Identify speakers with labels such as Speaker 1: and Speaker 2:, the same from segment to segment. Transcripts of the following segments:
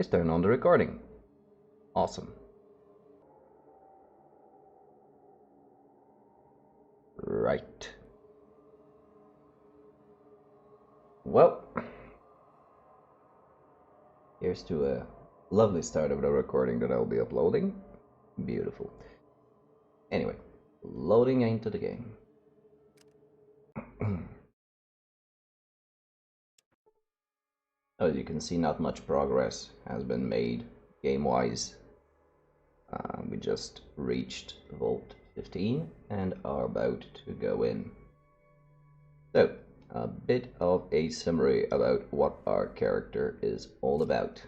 Speaker 1: is turn on the recording. Awesome. Right. Well, here's to a lovely start of the recording that I'll be uploading. Beautiful. Anyway, loading into the game. As you can see, not much progress has been made game-wise. We just reached Vault 15 and are about to go in. So, a bit of a summary about what our character is all about.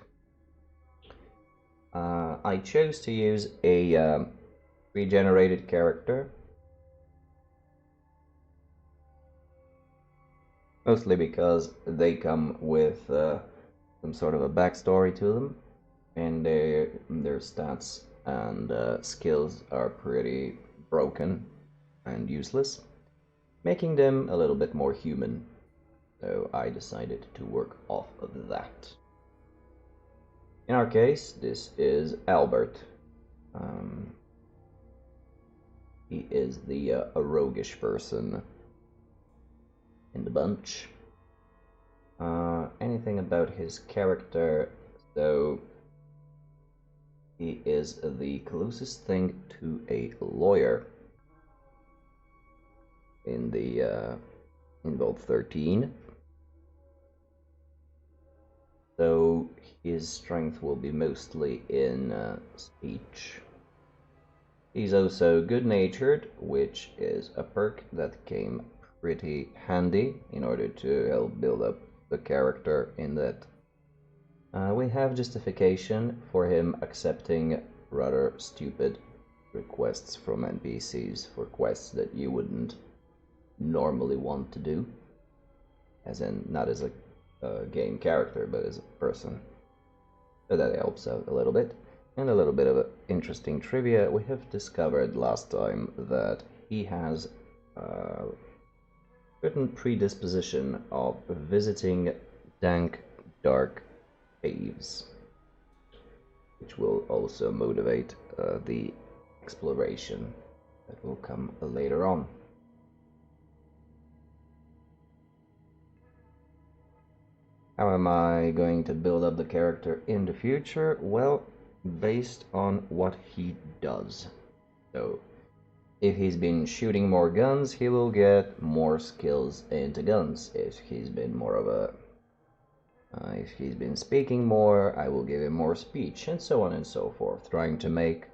Speaker 1: I chose to use a regenerated character, mostly because they come with some sort of a backstory to them, and their stats and skills are pretty broken and useless, making them a little bit more human. So I decided to work off of that. In our case, this is Albert. He is the a roguish person in the bunch. Anything about his character, so he is the closest thing to a lawyer in the in Vault 13. So his strength will be mostly in speech. He's also good-natured, which is a perk that came pretty handy in order to help build up the character in that we have justification for him accepting rather stupid requests from NPCs for quests that you wouldn't normally want to do, as in not as a game character but as a person. So that helps out a little bit. And a little bit of interesting trivia, we have discovered last time that he has a certain predisposition of visiting dank, dark caves, which will also motivate the exploration that will come later on. How am I going to build up the character in the future? Well, based on what he does. So, if he's been shooting more guns, he will get more skills into guns. If he's been more of a if he's been speaking more, I will give him more speech, and so on and so forth, trying to make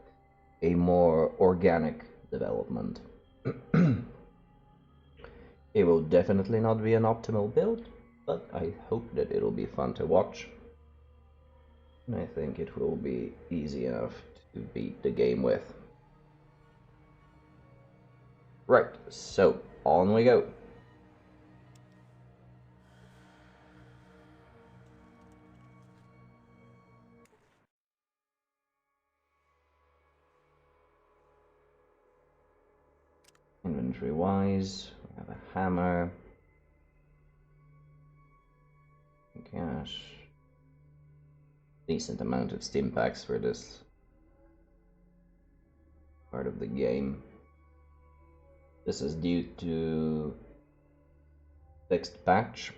Speaker 1: a more organic development. It will definitely not be an optimal build, but I hope that it'll be fun to watch. And I think it will be easy enough to beat the game with. Right, so on we go. Inventory wise, we have a hammer. Gosh. Decent amount of stim packs for this part of the game. This is due to fixed patch.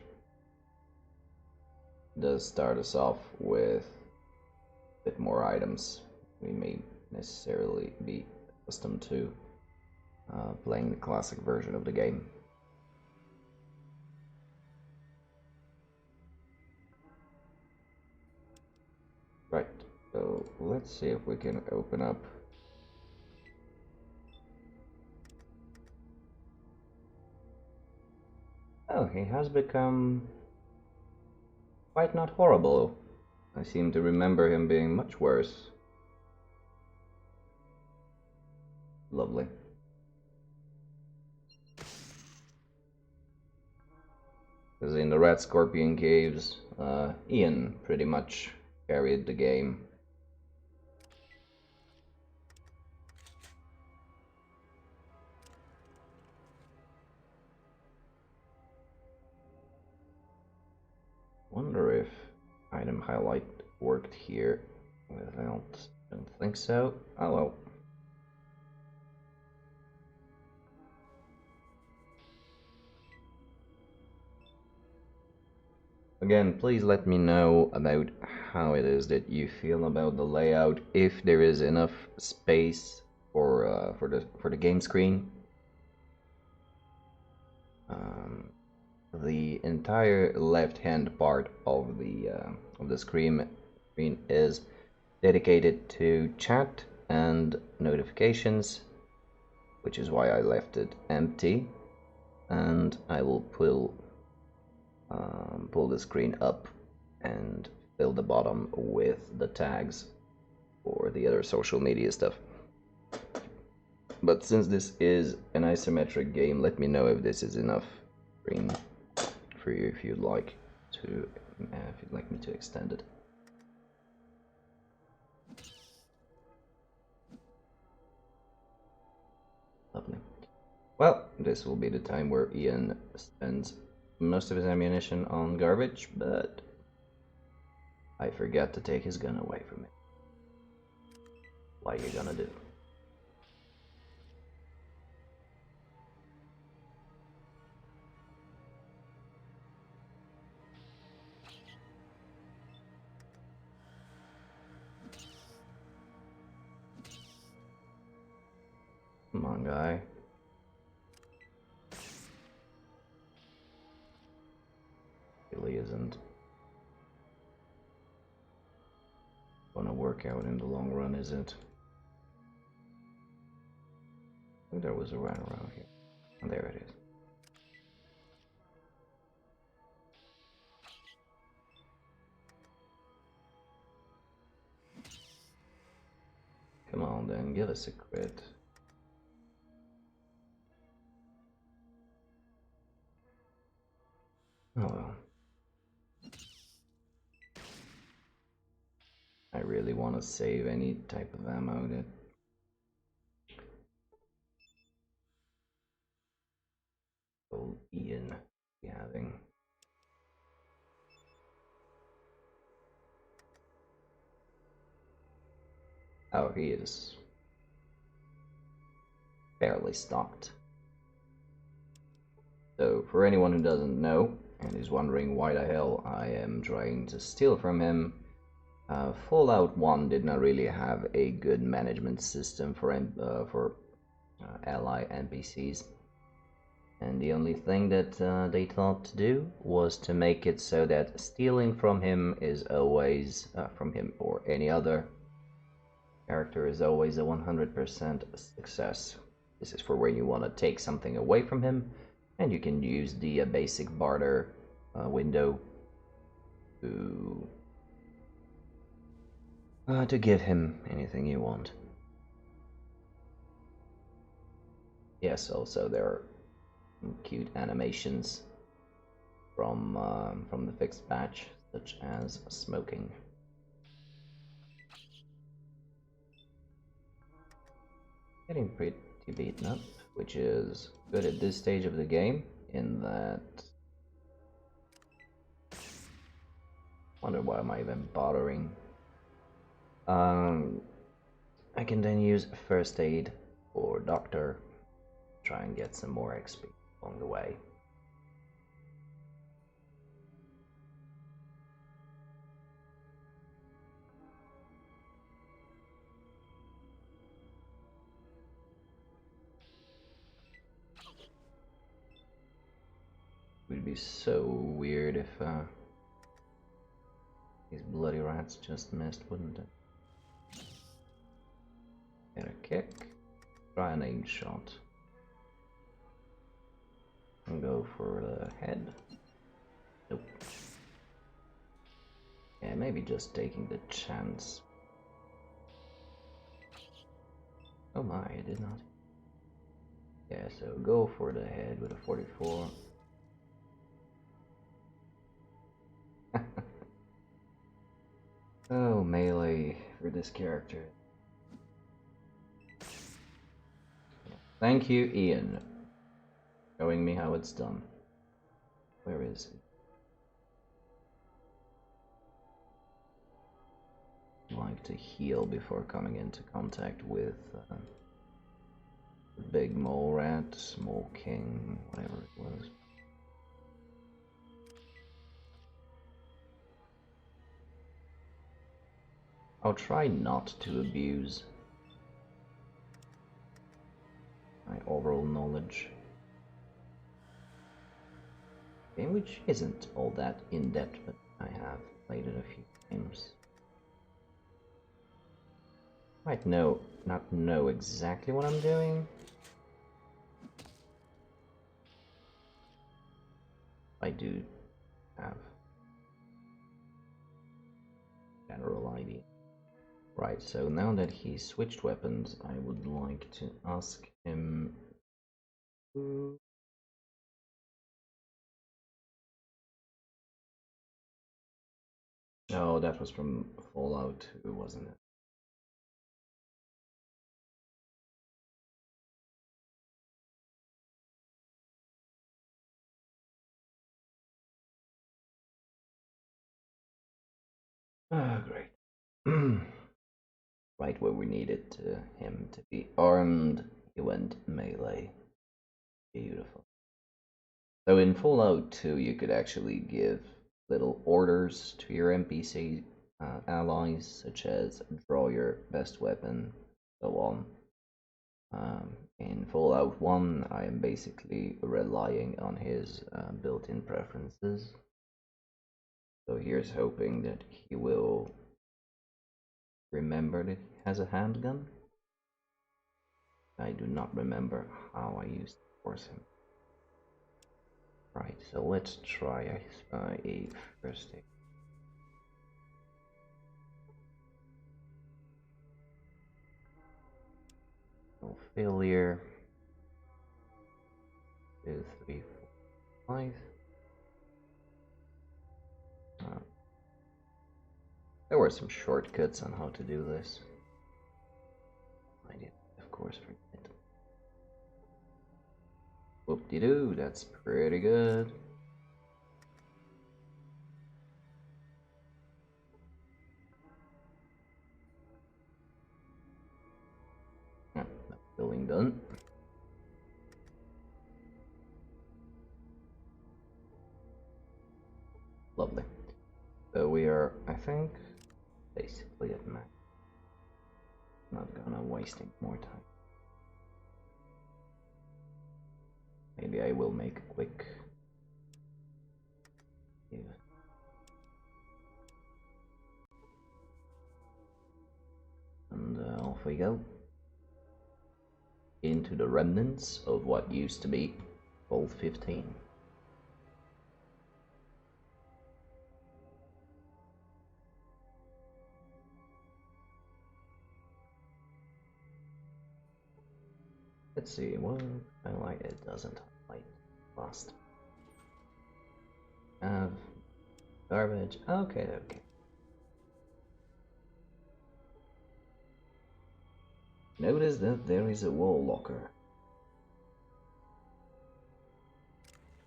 Speaker 1: It does start us off with a bit more items we may necessarily be accustomed to playing the classic version of the game. Right, so let's see if we can open up Oh, he has become quite not horrible. I seem to remember him being much worse. Lovely. Because in the Red Scorpion Caves, Ian pretty much carried the game. Wonder if I item highlight worked here without. Don't think so. Oh well. Again, please let me know about how it is that you feel about the layout, if there is enough space for the game screen. The entire left-hand part of the screen is dedicated to chat and notifications, which is why I left it empty, and I will pull the screen up and fill the bottom with the tags or the other social media stuff. But since this is an isometric game, let me know if this is enough screen for you, if you'd like me to extend it. Lovely. Well, this will be the time where Ian spends most of his ammunition on garbage, but I forgot to take his gun away from him. What are you gonna do? Come on, guy. Really isn't gonna work out in the long run, is it? I think there was a rat around here. And there it is. Come on then, give us a crit. Oh well. I really want to save any type of ammo that old Ian be having. Oh, he is barely stocked. So, for anyone who doesn't know and is wondering why the hell I am trying to steal from him, Fallout 1 did not really have a good management system for ally NPCs. And the only thing that they thought to do was to make it so that stealing from him is always, from him or any other character, is always a 100% success. This is for when you want to take something away from him, and you can use the basic barter window to give him anything you want. Yes, also there are cute animations from the fixed patch, such as smoking. Getting pretty beaten up, which is good at this stage of the game, in that... Wonder why am I even bothering? I can then use first aid or doctor, try and get some more XP along the way. It would be so weird if these bloody rats just missed, wouldn't it? Get a kick, try an aim shot, and go for the head. Nope. Yeah, maybe just taking the chance. Oh my, I did not. Yeah, so go for the head with a 44. Oh, melee for this character. Thank you, Ian, showing me how it's done. Where is it? like to heal before coming into contact with big mole rat, small king, whatever it was. I'll try not to abuse my overall knowledge. Game which isn't all that in-depth, but I have played it a few times. Might not know exactly what I'm doing. I do have general idea. Right, so now that he switched weapons, I would like to ask him. Oh, that was from Fallout 2, wasn't it? Ah, great. Right where we needed him to be armed, he went melee. Beautiful. So in Fallout 2, you could actually give little orders to your NPC allies, such as draw your best weapon, so on. In Fallout 1, I am basically relying on his built-in preferences. So here's hoping that he will remember that he has a handgun. I do not remember how I used to force him. Right, so let's try a first aid. No failure. 2, 3, 4, 5. There were some shortcuts on how to do this. I did, of course, forget. Whoop-de-doo, that's pretty good. Yeah, building done. Lovely. So we are, I think, basically at max. Not gonna waste any more time. Maybe I will make a quick. Yeah. And off we go. Into the remnants of what used to be Vault 15. Let's see, what highlight it doesn't highlight. Lost. Garbage. Okay, okay. Notice that there is a wall locker.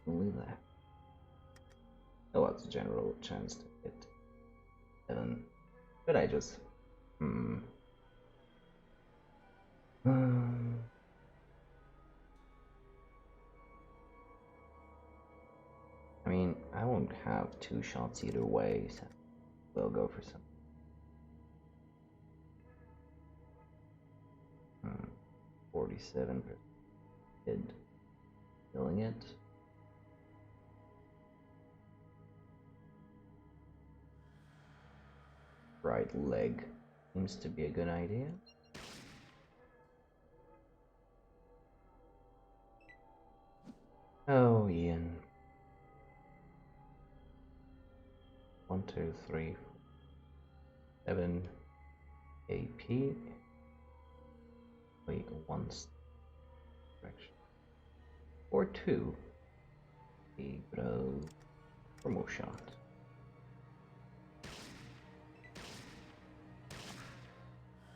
Speaker 1: Only that. Oh, what's general chance to hit 7? Could I just... I mean, I won't have 2 shots either way, so we'll go for some. 47% hit. Killing it. Right leg seems to be a good idea. Oh, Ian. 1, 2, 3, 4, 7 AP. Wait, 1 direction. Or 2. Bro. Promo shot.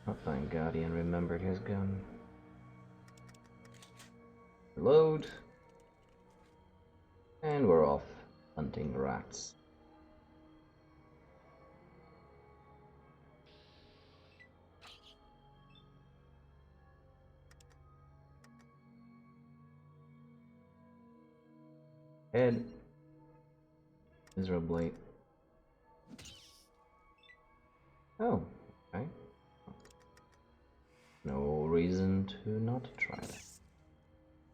Speaker 1: Oh, thank God Ian remembered his gun. Reload. And we're off hunting rats. head miserably. Oh, okay. No reason to not try that.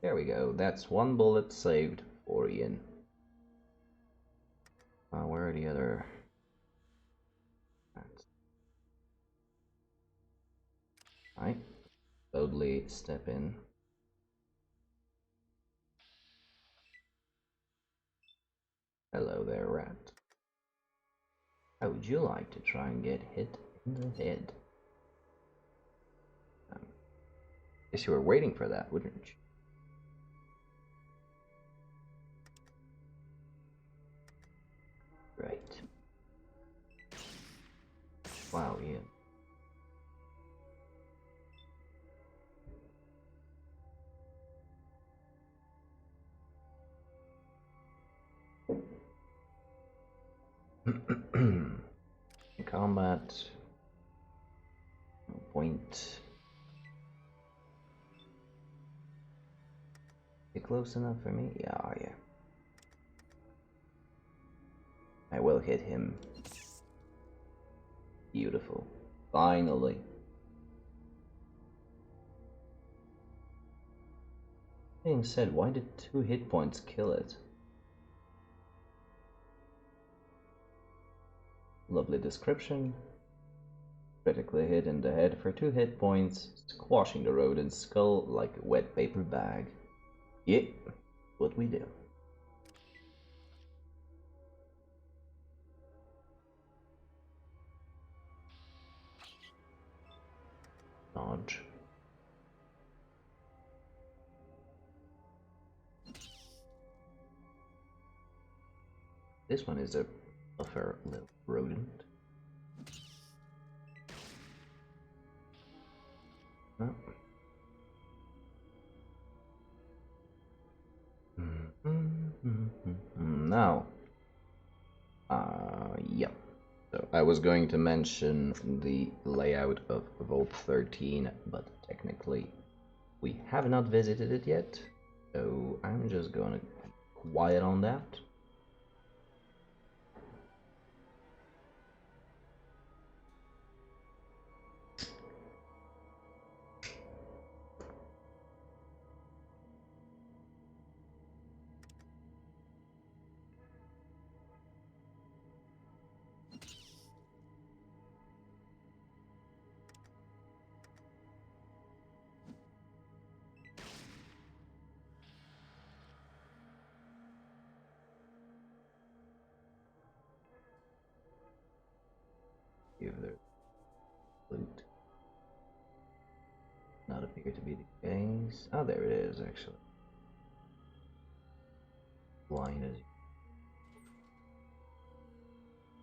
Speaker 1: There we go. That's one bullet saved for Ian. Where are the other? Right. Slowly step in. Hello there, rat. How would you like to try and get hit in the head? Guess you were waiting for that, wouldn't you? Right. Wow, Ian. Combat. Point. You close enough for me? Yeah, yeah. I will hit him. Beautiful. Finally. Being said, why did 2 hit points kill it? Lovely description. Critically hit in the head for 2 hit points, squashing the rodent's skull like a wet paper bag. Yep, what we do. Dodge. This one is a fair little rodent. No. Now, yeah. So I was going to mention the layout of Vault 13, but technically we have not visited it yet, so I'm just gonna be quiet on that. If there's loot. Not appear to be the case. Oh, there it is, actually. Blind as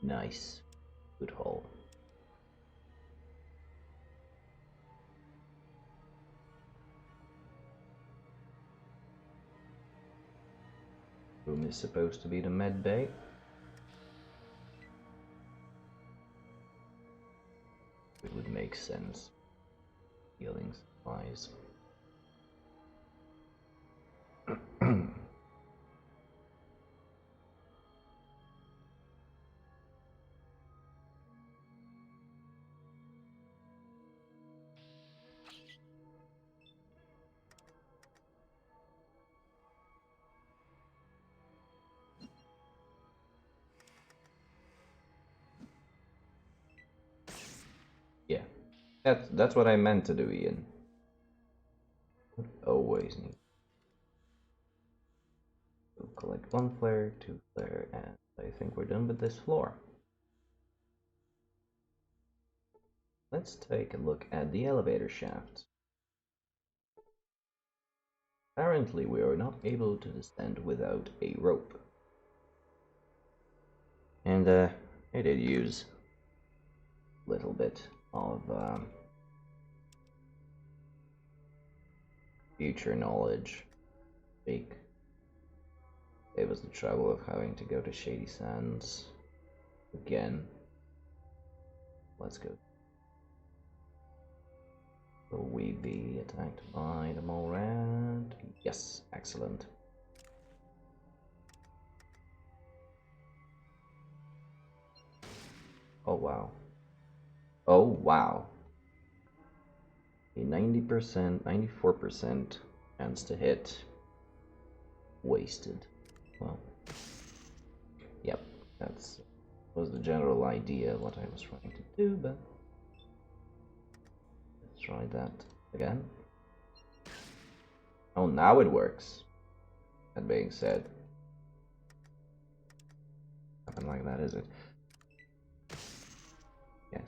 Speaker 1: nice. Good hole. Room is supposed to be the med bay. It would make sense. Healing supplies. Yeah, that's what I meant to do, Ian. Always need to collect 1 flare, 2 flare, and I think we're done with this floor. Let's take a look at the elevator shaft. Apparently we are not able to descend without a rope. And I did use a little bit of future knowledge. Save us the trouble of having to go to Shady Sands again. Let's go. Will we be attacked by the mole rat? Yes, excellent. Oh wow. Oh wow. A 90%, 94% chance to hit. Wasted. Well, yep, that's was the general idea of what I was trying to do, but let's try that again. Oh, now it works. That being said, nothing like that, is it? Yes.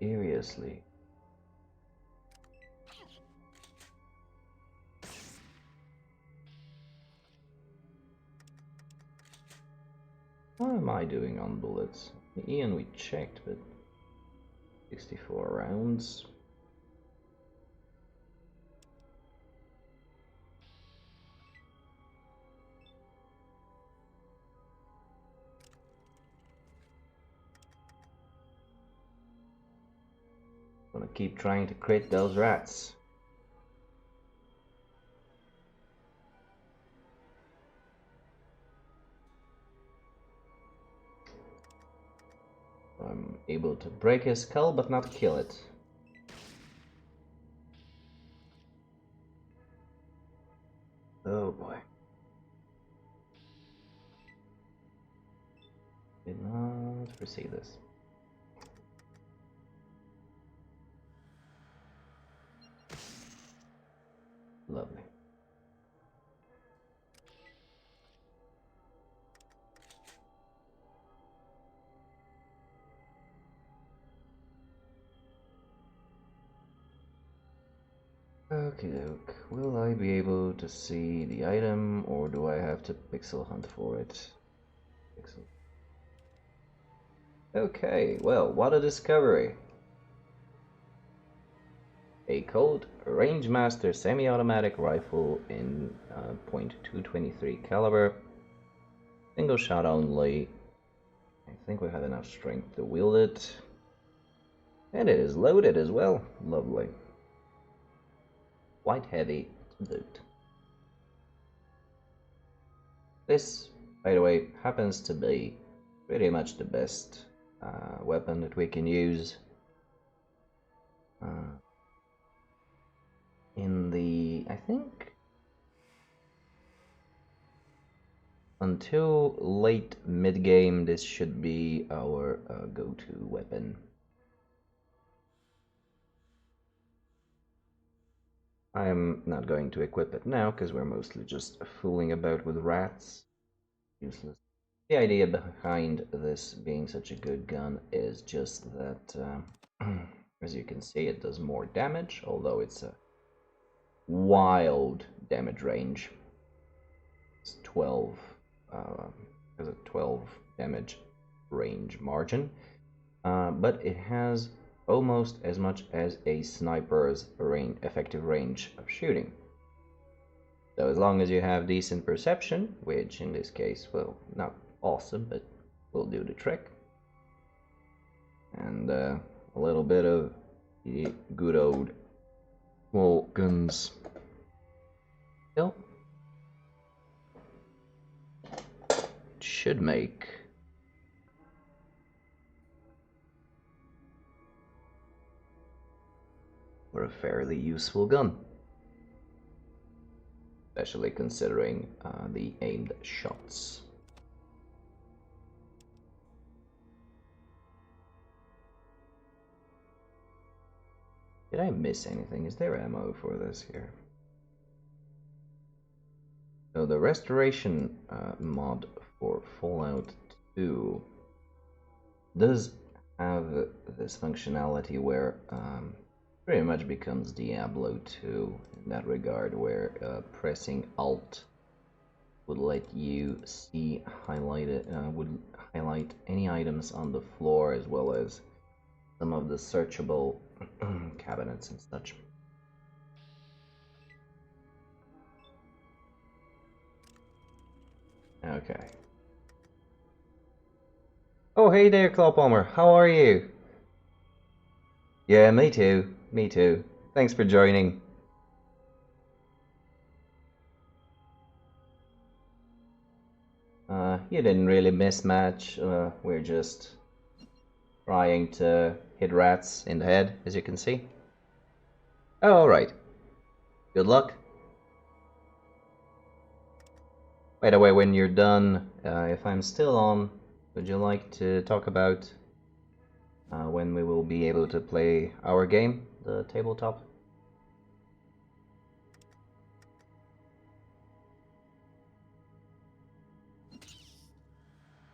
Speaker 1: Seriously. How am I doing on bullets? Ian, we checked, but 64 rounds. Gonna keep trying to crit those rats. I'm able to break his skull, but not kill it. Oh boy. Did not foresee this. Lovely. Okay, doke. Will I be able to see the item, or do I have to pixel hunt for it? Pixel. Okay, well, what a discovery. A Colt Rangemaster semi-automatic rifle in .223 caliber. Single shot only. I think we have enough strength to wield it. And it is loaded as well. Lovely. Quite heavy to boot. This, by the way, happens to be pretty much the best weapon that we can use in the, I think, until late mid-game, this should be our go-to weapon. I'm not going to equip it now, because we're mostly just fooling about with rats. Useless. The idea behind this being such a good gun is just that, as you can see, it does more damage, although it's a wild damage range. It's 12, has a 12 damage range margin, but it has almost as much as a sniper's effective range of shooting. So as long as you have decent perception, which in this case, well, not awesome, but will do the trick, and a little bit of the good old small guns. Yep. Should make for a fairly useful gun, especially considering the aimed shots. Did I miss anything? Is there ammo for this here? So the restoration mod for Fallout 2 does have this functionality where pretty much becomes Diablo 2 in that regard, where pressing Alt would let you see highlighted, would highlight any items on the floor as well as some of the searchable cabinets and such. Okay. Oh, hey there, Clawpalmer. How are you? Yeah, me too. Me too. Thanks for joining. You didn't really miss much. We're just trying to hit rats in the head, as you can see. Oh, alright. Good luck. By the way, when you're done, if I'm still on, would you like to talk about when we will be able to play our game, the tabletop?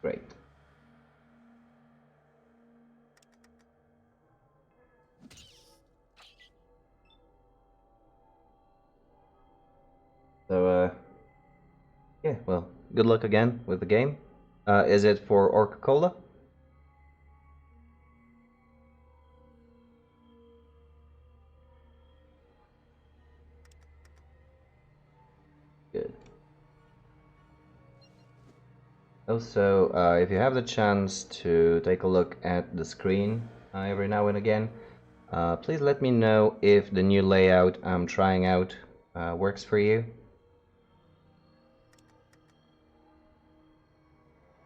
Speaker 1: Great. So, yeah, well, good luck again with the game. Is it for Orca-Cola? Good. Also, if you have the chance to take a look at the screen every now and again, please let me know if the new layout I'm trying out works for you.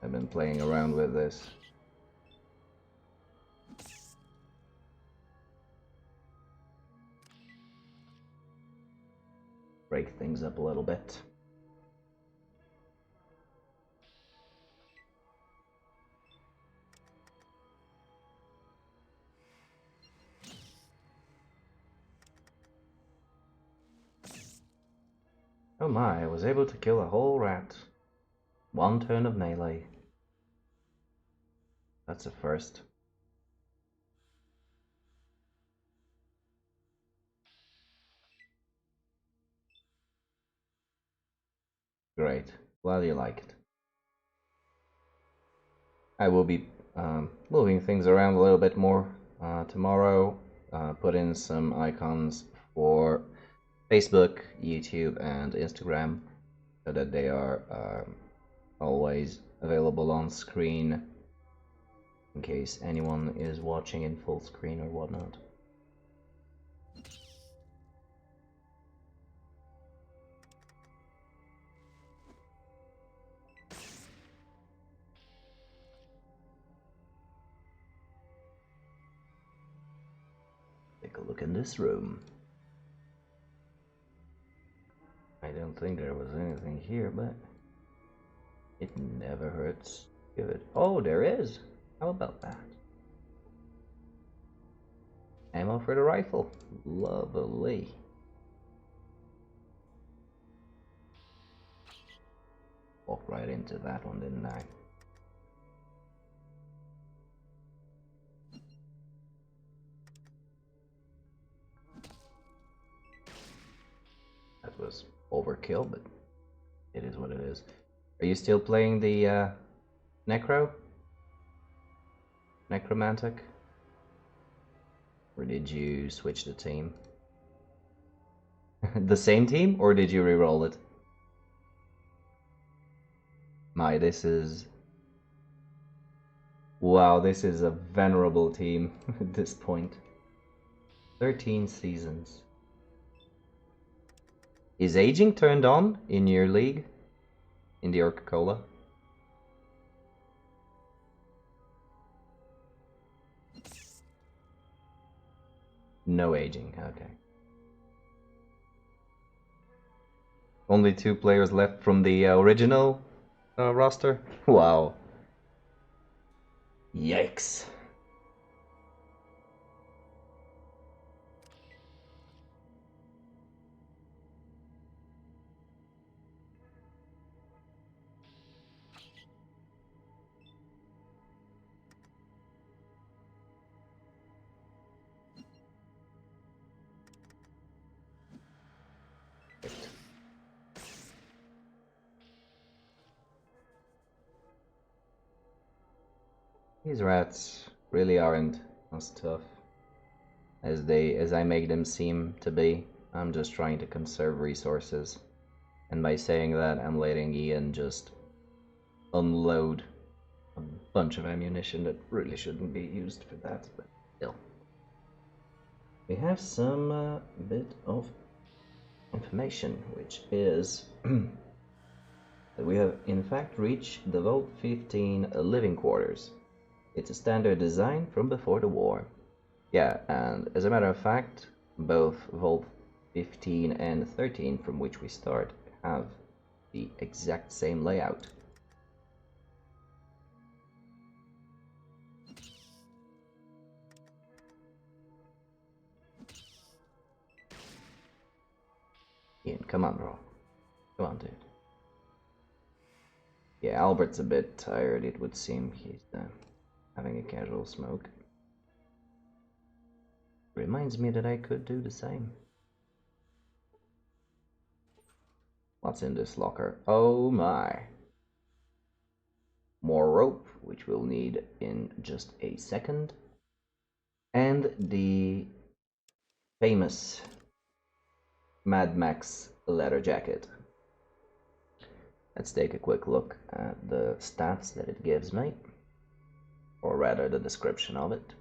Speaker 1: I've been playing around with this. Break things up a little bit. Oh my, I was able to kill a whole rat. One turn of melee. That's a first. Great. Glad you like it. I will be moving things around a little bit more tomorrow. Put in some icons for Facebook, YouTube, and Instagram so that they are always available on screen in case anyone is watching in full screen or whatnot. Take a look in this room. I don't think there was anything here, but it never hurts. Give it. Oh, there is. How about that? Ammo for the rifle. Lovely. Walked right into that one, didn't I? That was overkill, but it is what it is. Are you still playing the Necromantic? Or did you switch the team? The same team, or did you re-roll it? My, this is... Wow, this is a venerable team at this point. 13 seasons. Is aging turned on in your league? In the Orca-Cola? No aging, okay. Only 2 players left from the original roster? Wow. Yikes. These rats really aren't as tough as I make them seem to be. I'm just trying to conserve resources. And by saying that, I'm letting Ian just unload a bunch of ammunition that really shouldn't be used for that, but still. we have some bit of information, which is that we have in fact reached the Vault 15 living quarters. It's a standard design from before the war. Yeah, and as a matter of fact, both Vault 15 and 13 from which we start have the exact same layout. Ian, come on, bro. Come on, dude. Yeah, Albert's a bit tired, it would seem. He's having a casual smoke. Reminds me that I could do the same. What's in this locker? Oh my. More rope, which we'll need in just a second. And the famous Mad Max leather jacket. Let's take a quick look at the stats that it gives me, or rather the description of it.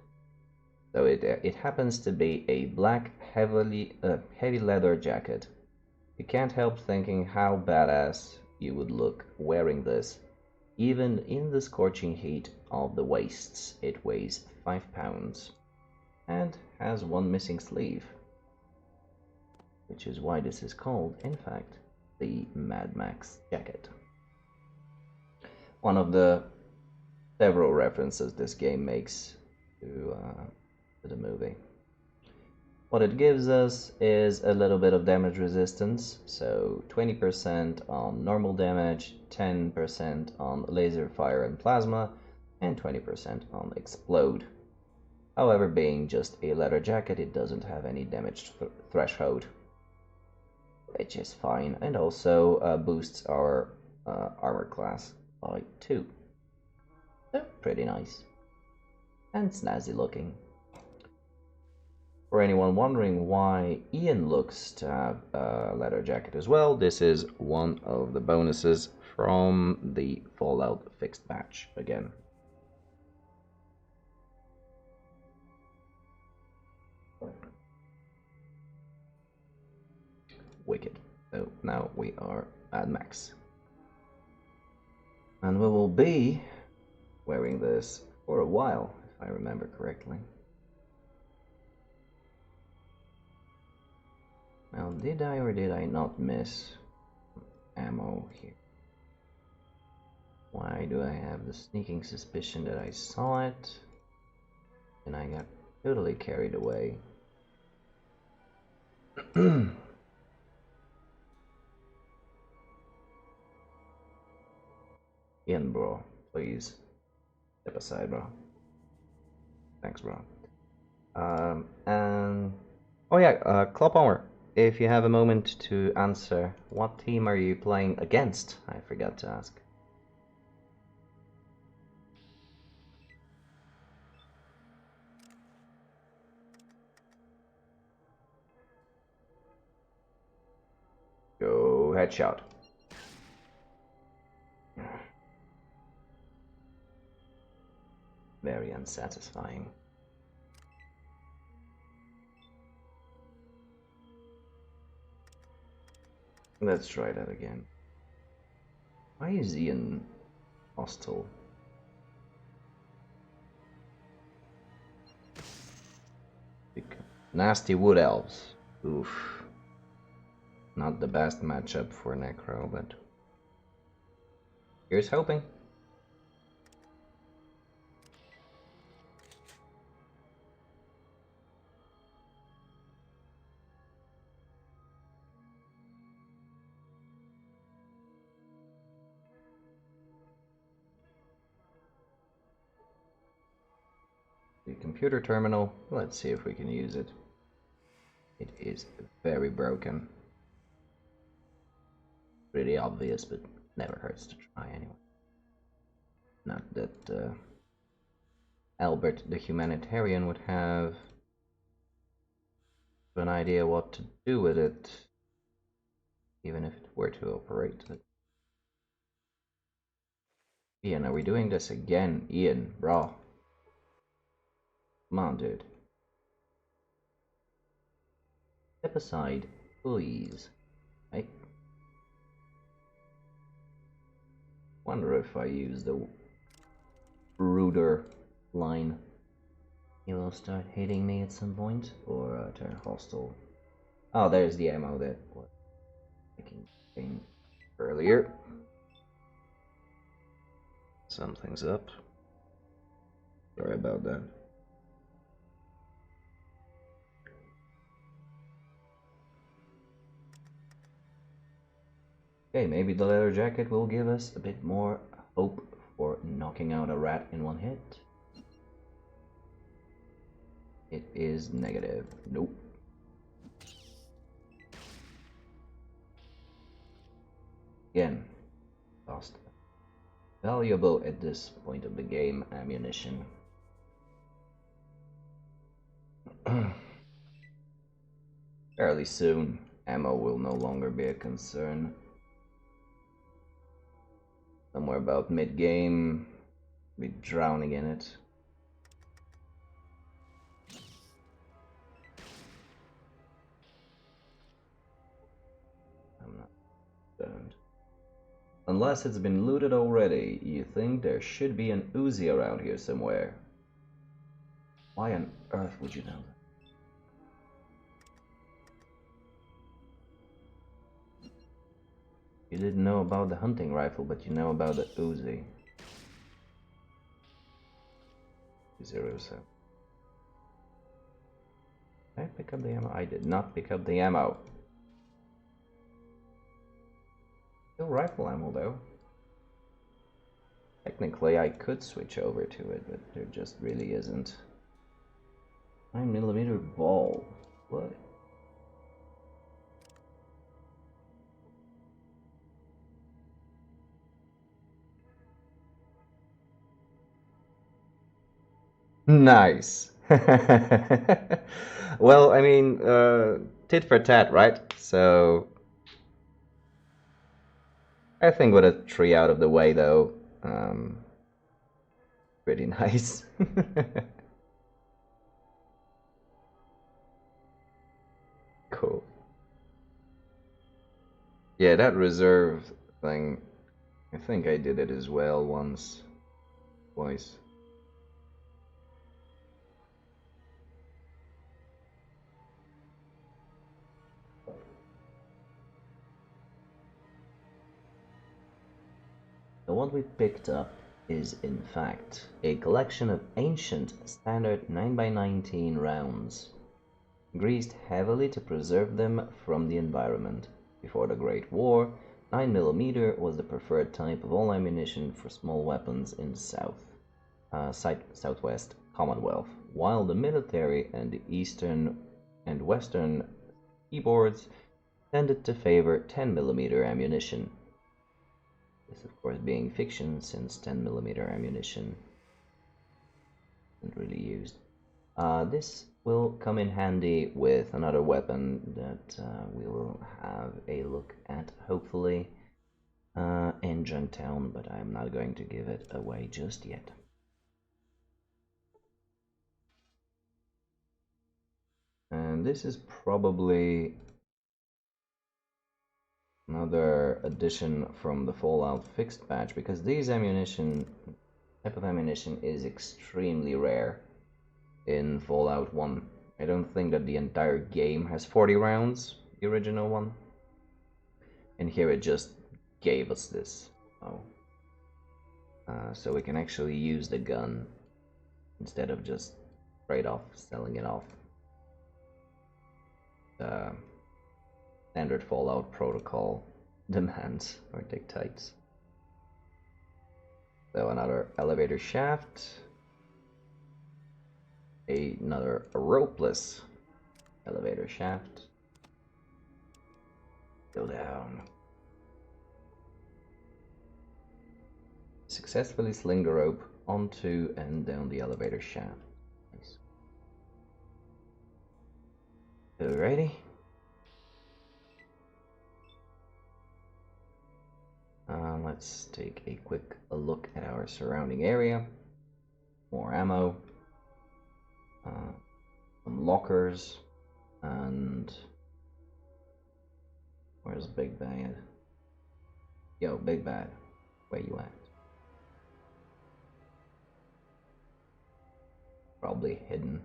Speaker 1: So it happens to be a black heavy leather jacket. You can't help thinking how badass you would look wearing this. Even in the scorching heat of the wastes, it weighs 5 pounds and has one missing sleeve, which is why this is called, in fact, the Mad Max jacket. One of the several references this game makes to the movie. What it gives us is a little bit of damage resistance, so 20% on normal damage, 10% on laser fire and plasma, and 20% on explode. However, being just a leather jacket, it doesn't have any damage threshold, which is fine, and also boosts our armor class by 2. So, pretty nice. And snazzy looking. For anyone wondering why Ian looks to have a leather jacket as well, this is one of the bonuses from the Fallout Fixed Batch again. Wicked. So now we are at max. And we will be wearing this for a while, if I remember correctly. Now, did I or did I not miss ammo here? Why do I have the sneaking suspicion that I saw it and I got totally carried away? Ian, bro, please step aside, bro. Thanks, bro. And oh yeah, Clophomer, if you have a moment to answer, what team are you playing against? I forgot to ask. Go headshot. Very unsatisfying. Let's try that again. Why is Ian hostile? Nasty wood elves. Oof. Not the best matchup for Necro, but here's hoping. The computer terminal, let's see if we can use it. It is very broken. Pretty obvious, but never hurts to try anyway. Not that Albert the humanitarian would have an idea what to do with it, even if it were to operate. But Ian, are we doing this again? Ian, bro. Come on, dude. Step aside, please. I wonder if I use the ruder line. He will start hitting me at some point, or turn hostile. Oh, there's the ammo that was taken earlier. Something's up. Sorry about that. Okay, maybe the leather jacket will give us a bit more hope for knocking out a rat in one hit. It is negative. Nope. Again, lost valuable at this point of the game ammunition. Fairly soon, ammo will no longer be a concern. Somewhere about mid-game, be drowning in it. I'm not concerned. Unless it's been looted already, you think there should be an Uzi around here somewhere. Why on earth would you know that? You didn't know about the hunting rifle, but you know about the Uzi. 07. Did I pick up the ammo? I did not pick up the ammo. Still rifle ammo though. Technically I could switch over to it, but there just really isn't. 9mm ball. What? Nice. Well, I mean, tit for tat, right? So I think with a tree out of the way, though, pretty nice. Cool. Yeah, that reserve thing, I think I did it as well once, twice. So what we picked up is in fact a collection of ancient standard 9x19 rounds, greased heavily to preserve them from the environment. Before the Great War, 9mm was the preferred type of all ammunition for small weapons in the Southwest Commonwealth, while the military and the eastern and western seaboards tended to favor 10mm ammunition. This, of course, being fiction, since 10mm ammunition isn't really used. This will come in handy with another weapon that we will have a look at, hopefully, in Junktown, but I'm not going to give it away just yet. And this is probably another addition from the Fallout Fixed patch, because these type of ammunition is extremely rare in Fallout 1. I don't think that the entire game has 40 rounds, the original one. And here it just gave us this. So we can actually use the gun instead of just straight off selling it off. Standard Fallout protocol demands or dictates. So another elevator shaft, another ropeless elevator shaft. Go down. Successfully sling the rope onto and down the elevator shaft. Nice. Alrighty. Let's take a quick look at our surrounding area. More ammo, some lockers, and Where's Big Bad? Yo, Big Bad, where you at? Probably hidden.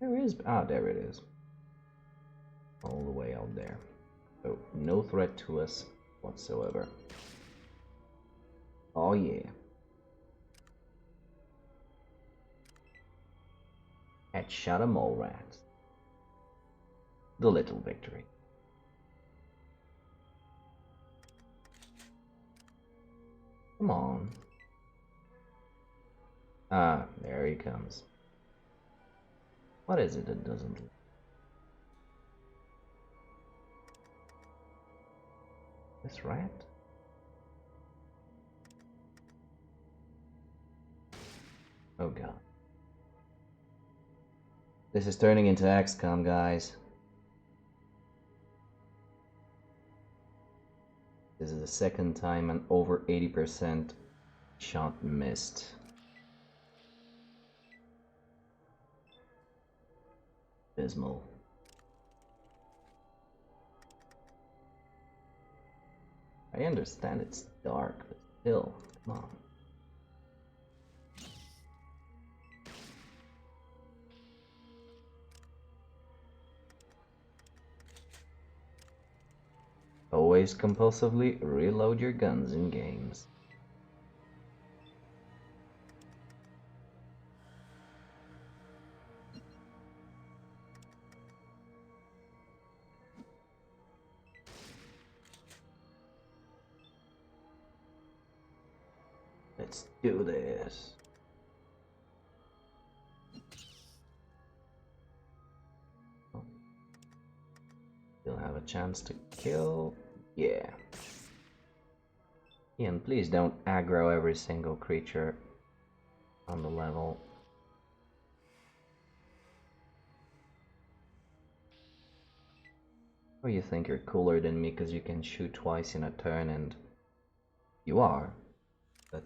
Speaker 1: There is. Ah, there it is. All the way out there. So, no threat to us whatsoever. Oh yeah. Headshot a mole rat. The little victory. Come on. Ah, there he comes. What is it that doesn't... This rat? Oh god. This is turning into XCOM, guys. This is the second time an over 80% shot missed. Abysmal. I understand it's dark, but still, come on. Always compulsively reload your guns in games. Let's do this. Still have a chance to kill. Yeah. Ian, please don't aggro every single creature on the level. Or you think you're cooler than me because you can shoot twice in a turn, and you are, but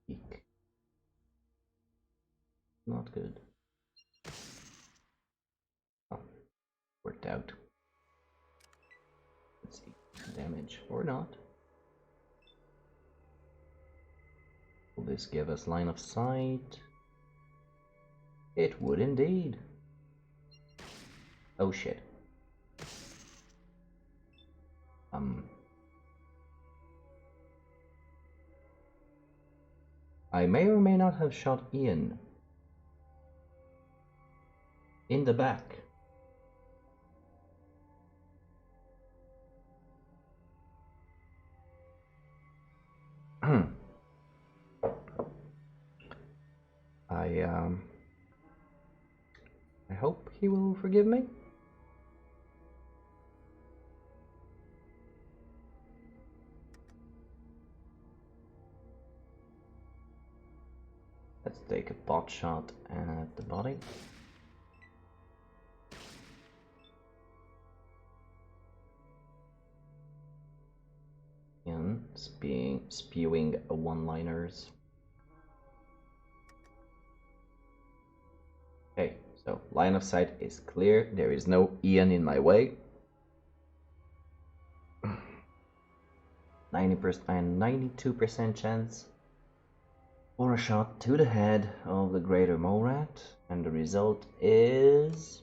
Speaker 1: eek. Not good. Oh, worked out. Let's see, damage or not. Will this give us line of sight? It would indeed. Oh shit. I may or may not have shot Ian in the back. I hope he will forgive me. Let's take a pot shot at the body. And spewing one-liners. Okay, so line of sight is clear. There is no Ian in my way. 90% and 92% chance for a shot to the head of the greater mole rat, and the result is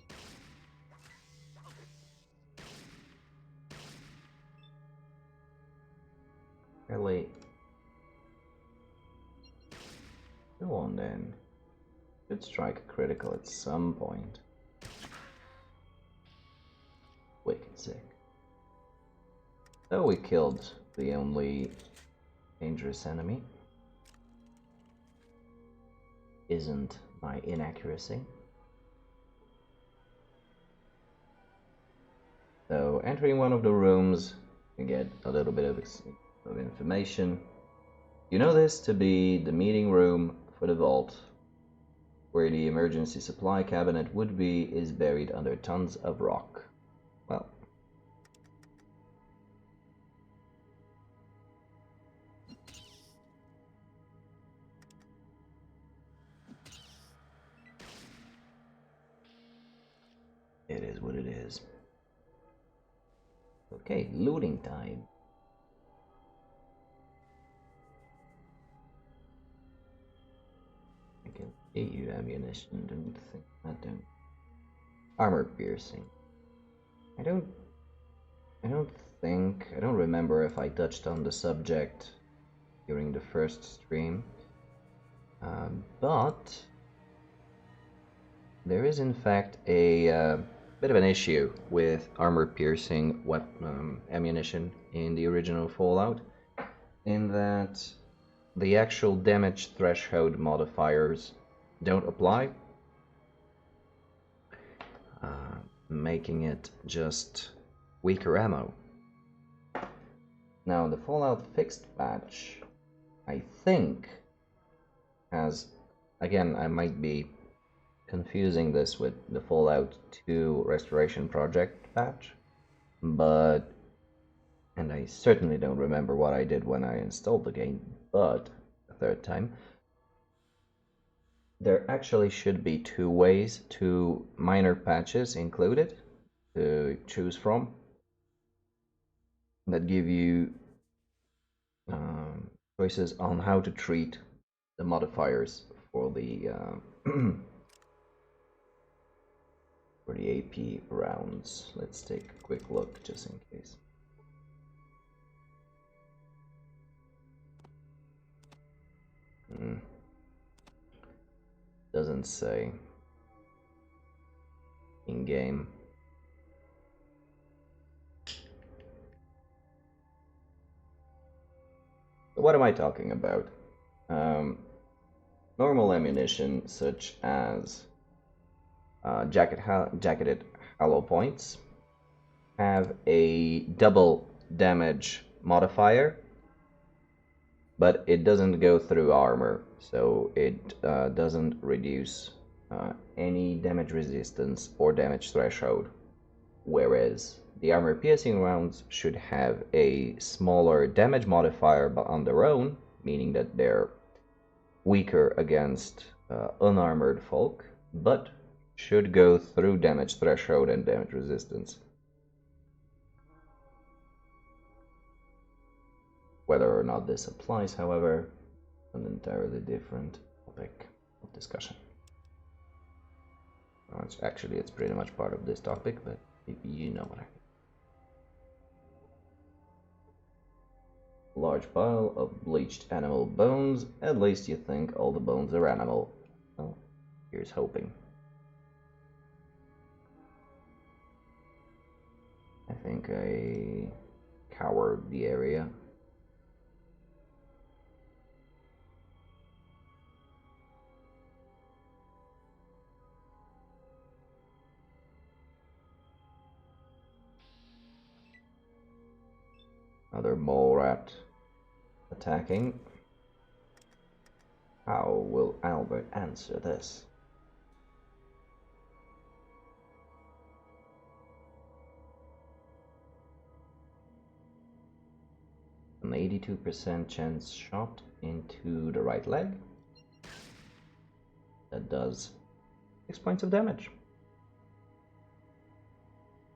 Speaker 1: fairly. Go on then. Should strike a critical at some point. Wicked sick. So we killed the only dangerous enemy. Isn't my inaccuracy. So entering one of the rooms, you get a little bit of information. You know this to be the meeting room for the vault. Where the emergency supply cabinet would be is buried under tons of rock. Well, It is what it is. Okay, looting time. I can get you ammunition, don't think I don't. Armor piercing. I don't I don't remember if I touched on the subject during the first stream. But there is in fact a bit of an issue with armor piercing ammunition in the original Fallout, in that the actual damage threshold modifiers don't apply, making it just weaker ammo. Now the Fallout Fixed patch, I think, has, again, I might be confusing this with the Fallout 2 Restoration Project patch, but, and I certainly don't remember what I did when I installed the game, but a third time, there actually should be two minor patches included to choose from that give you choices on how to treat the modifiers for the for the AP rounds. Let's take a quick look just in case. Doesn't say in game. What am I talking about? Normal ammunition such as jacketed hollow points have a double damage modifier, but it doesn't go through armor, so it doesn't reduce any damage resistance or damage threshold, whereas the armor piercing rounds should have a smaller damage modifier but on their own, meaning that they're weaker against unarmored folk, but should go through damage threshold and damage resistance. Whether or not this applies, however, an entirely different topic of discussion. It's pretty much part of this topic, but you know what I mean. Large pile of bleached animal bones. At least you think all the bones are animal. Well, here's hoping. I think I cowered the area. Another mole rat attacking. How will Albert answer this? An 82% chance shot into the right leg. That does 6 points of damage.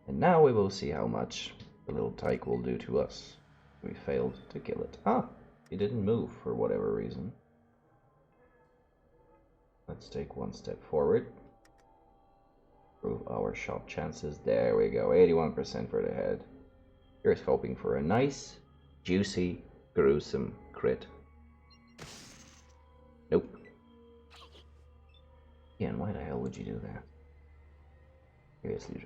Speaker 1: And now we will see how much the little tyke will do to us. We failed to kill it. Ah, it didn't move for whatever reason. Let's take one step forward. Improve our shot chances. There we go, 81% for the head. Here's hoping for a nice, juicy, gruesome crit. Nope. Ian, why the hell would you do that? Seriously.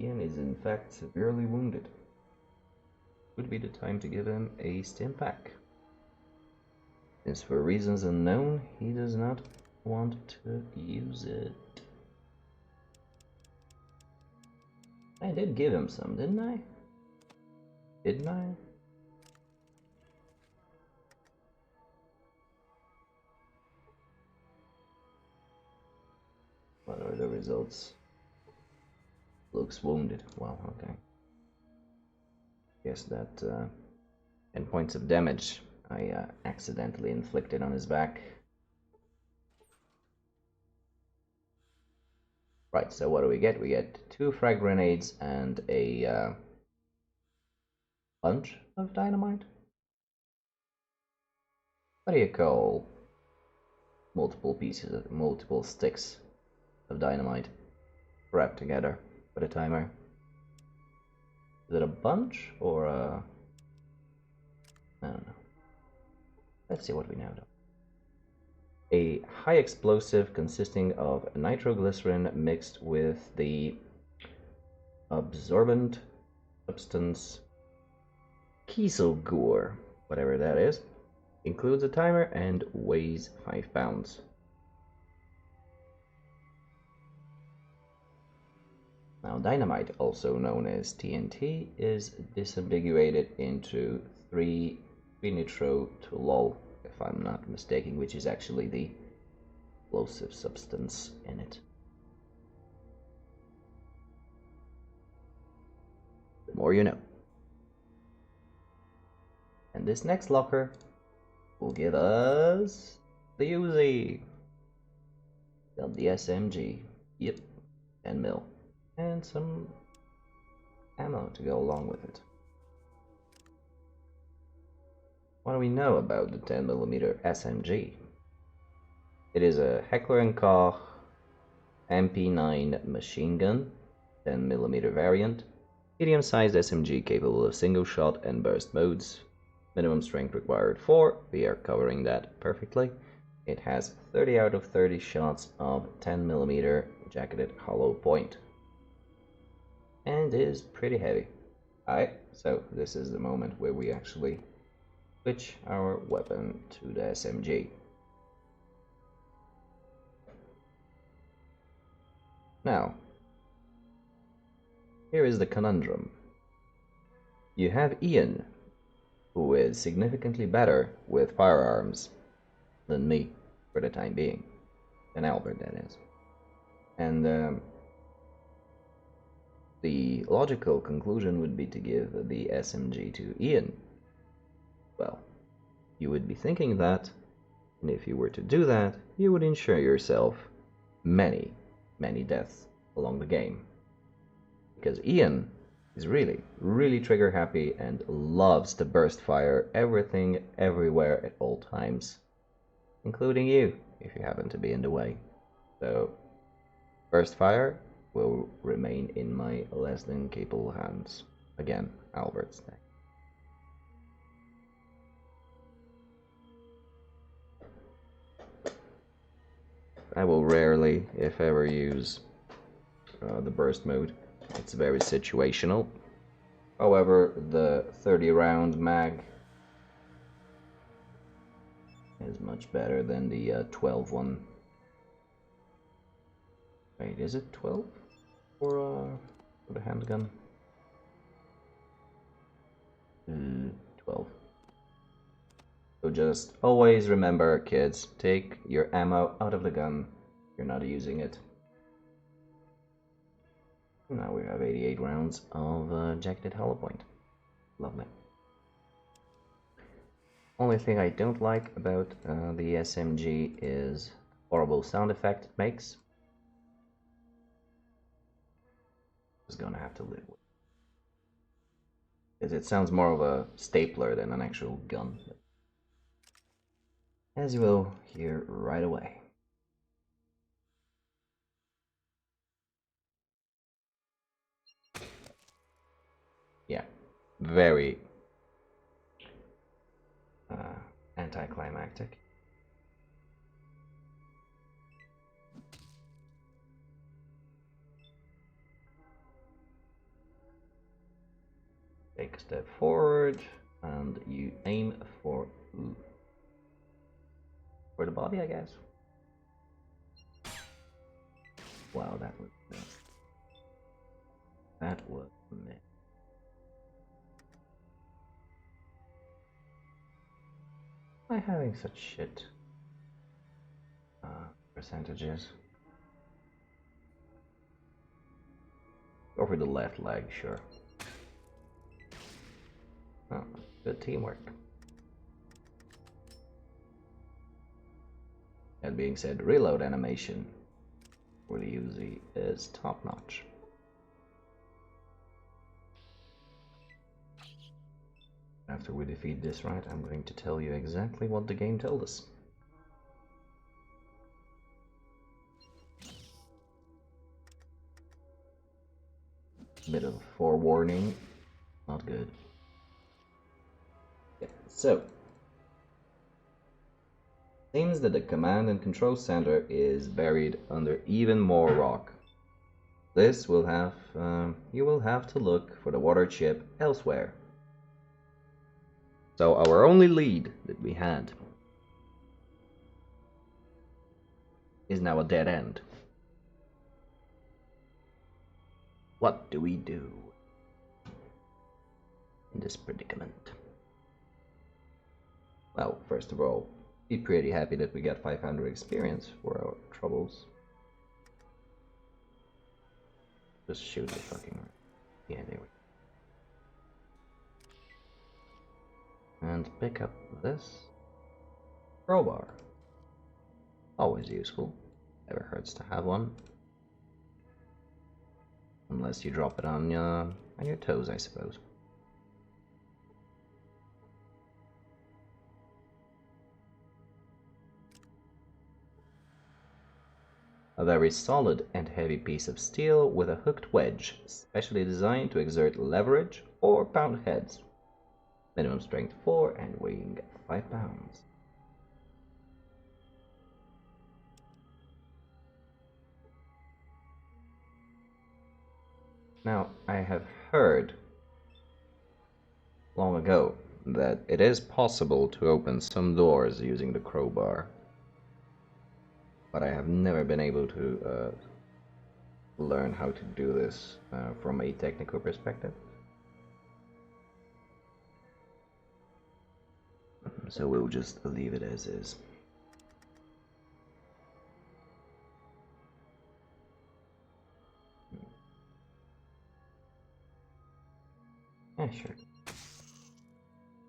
Speaker 1: Ian is in fact severely wounded. Would be the time to give him a stim pack, since for reasons unknown he does not want to use it. I did give him some, didn't I? Didn't I? What are the results? Looks wounded. Well, okay. Guess that 10 points of damage I accidentally inflicted on his back. Right, so what do we get? We get 2 frag grenades and a bunch of dynamite? What do you call multiple sticks of dynamite wrapped together with a timer? Is it a bunch or a... I don't know. Let's see what we know though. A high explosive consisting of nitroglycerin mixed with the absorbent substance Kieselguhr, whatever that is, includes a timer and weighs 5 pounds. Now, dynamite, also known as TNT, is disambiguated into 3-nitro-toluol, if I'm not mistaken, which is actually the explosive substance in it. The more you know. And this next locker will give us the Uzi. The SMG. Yep, 10 mil. And some ammo to go along with it. What do we know about the 10mm SMG? It is a Heckler & Koch MP9 machine gun, 10mm variant, medium-sized SMG capable of single shot and burst modes. Minimum strength required 4, we are covering that perfectly. It has 30 out of 30 shots of 10mm jacketed hollow point. And is pretty heavy. Alright, so this is the moment where we actually switch our weapon to the SMG. Now, here is the conundrum. You have Ian, who is significantly better with firearms than me, for the time being. Than Albert, that is. And the logical conclusion would be to give the SMG to Ian. Well, you would be thinking that, and if you were to do that, you would ensure yourself many, many deaths along the game. Because Ian is really trigger happy and loves to burst fire everything, everywhere, at all times. Including you, if you happen to be in the way. So, burst fire will remain in my less than capable hands. Again, Albert's deck. I will rarely, if ever, use the burst mode. It's very situational. However, the 30-round mag is much better than the 12 one. Wait, is it 12 for the handgun? 12. So just always remember, kids, take your ammo out of the gun. You're not using it. Now we have 88 rounds of jacketed hollow point. Lovely. Only thing I don't like about the SMG is horrible sound effect it makes. Just gonna have to live with it. Because it sounds more of a stapler than an actual gun. As you will hear right away. Yeah, very anticlimactic. Take a step forward and you aim for the body, I guess. Wow, that was missed. That was missed. Why am I having such shit percentages? Go for the left leg, sure. Good teamwork. That being said, reload animation for the Uzi is top notch. After we defeat this right, I'm going to tell you exactly what the game told us. Bit of forewarning, not good. Yeah, so, seems that the command and control center is buried under even more rock. This will have, you will have to look for the water chip elsewhere. So our only lead that we had is now a dead end. What do we do in this predicament? Well, first of all, be pretty happy that we got 500 experience for our troubles. Just shoot the fucking... Yeah, there we go. And pick up this crowbar. Always useful. Never hurts to have one. Unless you drop it on your toes, I suppose. A very solid and heavy piece of steel with a hooked wedge, specially designed to exert leverage or pound heads. Minimum strength 4 and weighing 5 pounds. Now, I have heard long ago that it is possible to open some doors using the crowbar, but I have never been able to learn how to do this from a technical perspective. So we'll just leave it as is. Yeah, sure.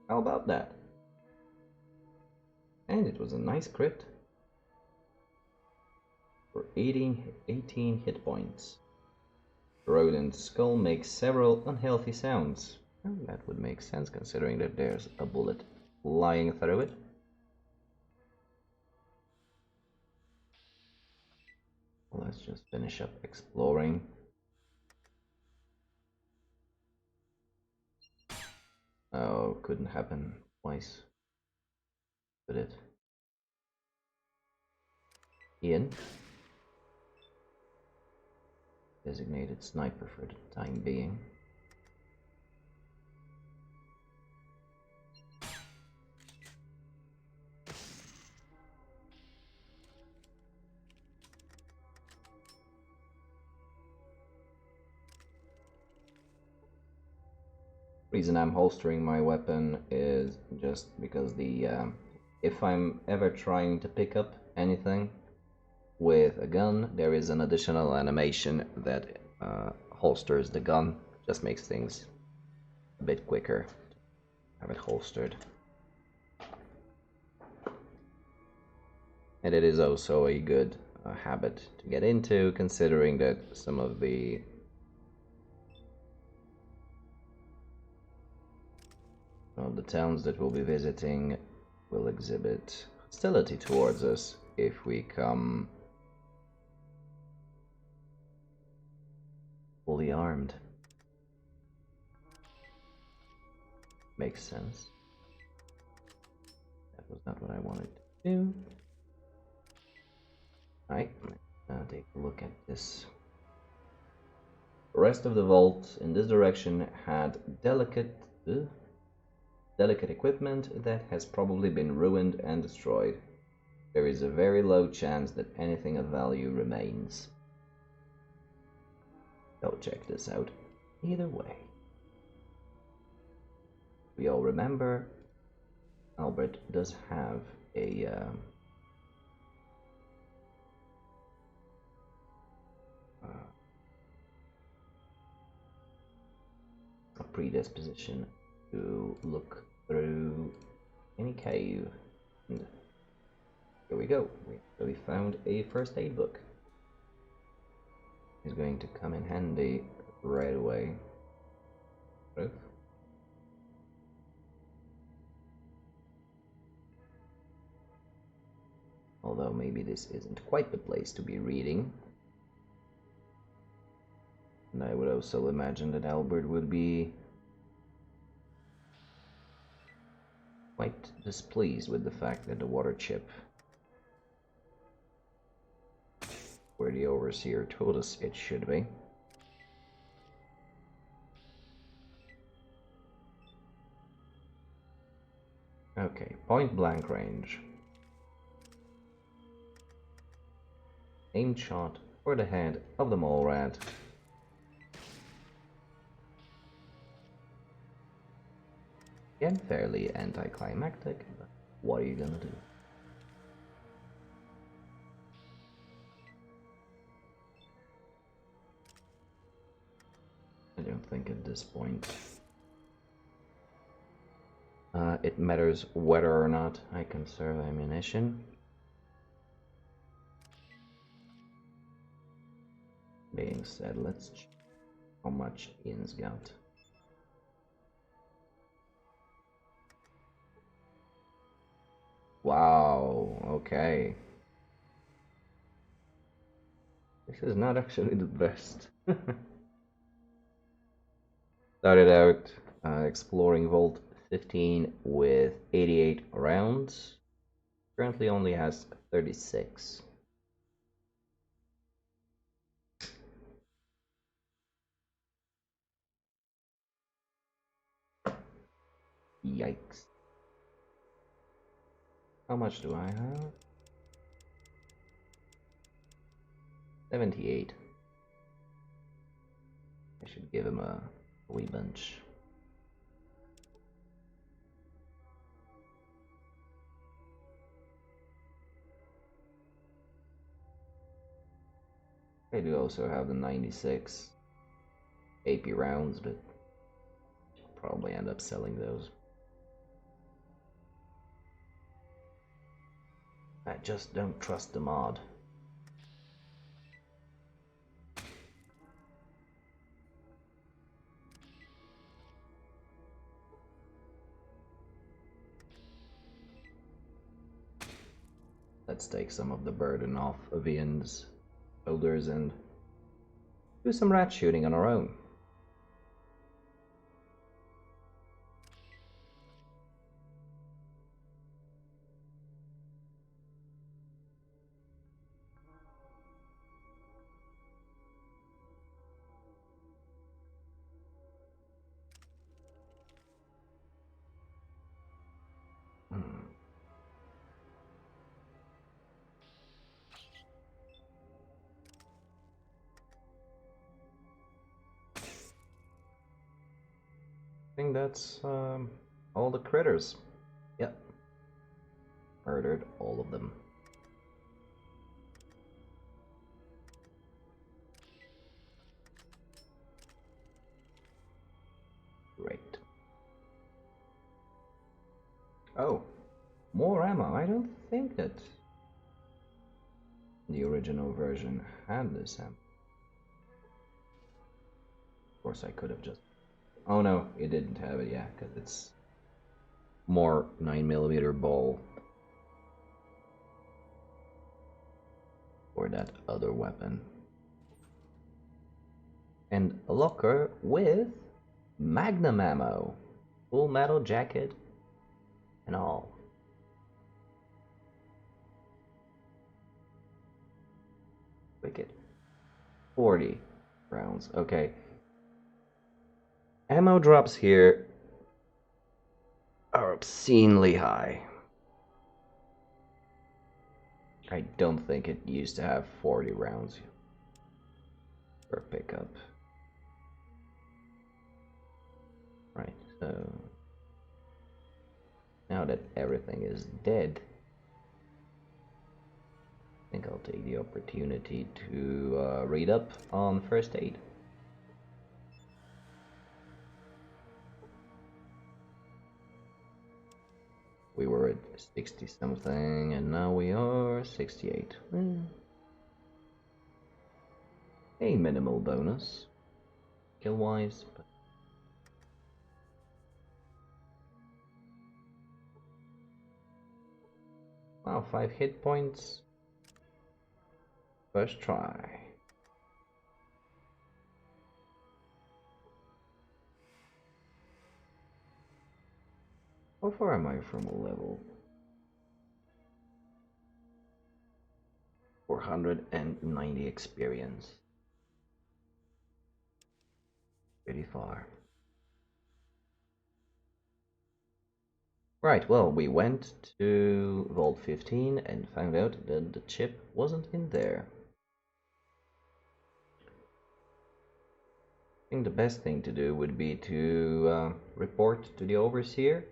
Speaker 1: How about that? And it was a nice crit for 18 hit points. The rodent's skull makes several unhealthy sounds. Well, that would make sense considering that there's a bullet flying through it. Let's just finish up exploring. Oh, couldn't happen twice. Could it? Ian? Designated sniper for the time being. Reason I'm holstering my weapon is just because the if I'm ever trying to pick up anything with a gun, there is an additional animation that holsters the gun. Just makes things a bit quicker. Have it holstered. And it is also a good habit to get into, considering that some of the towns that we'll be visiting will exhibit hostility towards us if we come fully armed. Makes sense. That was not what I wanted to do. Alright, let's take a look at this. The rest of the vault in this direction had delicate equipment that has probably been ruined and destroyed. There is a very low chance that anything of value remains. Go check this out. Either way. We all remember Albert does have a predisposition to look tiny cave. And here we go. We found a first aid book. It's going to come in handy right away. Proof. Although maybe this isn't quite the place to be reading. And I would also imagine that Albert would be quite displeased with the fact that the water chip, where the overseer told us it should be. Okay, point blank range. Aimed shot for the head of the mole rat. Again, fairly anticlimactic, but what are you gonna do? I don't think at this point it matters whether or not I conserve ammunition. Being said, let's check how much Ian's got. Wow, okay. This is not actually the best. Started out exploring Vault 15 with 88 rounds. Currently only has 36. Yikes. How much do I have? 78. I should give him a wee bunch. I do also have the 96 AP rounds, but I'll probably end up selling those. I just don't trust the mod. Let's take some of the burden off of Ian's shoulders and do some rat shooting on our own. I think that's all the critters. Yep. Murdered all of them. Great. Oh, more ammo. I don't think that the original version had this ammo. Of course, I could have just... Oh no, it didn't have it, yeah, because it's more 9mm ball for that other weapon. And a locker with Magnum ammo, full metal jacket and all. Wicked. 40 rounds, okay. Ammo drops here are obscenely high. I don't think it used to have 40 rounds per pickup. Right, so now that everything is dead, I think I'll take the opportunity to read up on first aid. We were at 60 something and now we are 68. A minimal bonus, kill wise, but wow, 5 hit points. First try. How far am I from a level? 490 experience. Pretty far. Right, well, we went to Vault 15 and found out that the chip wasn't in there. I think the best thing to do would be to report to the Overseer.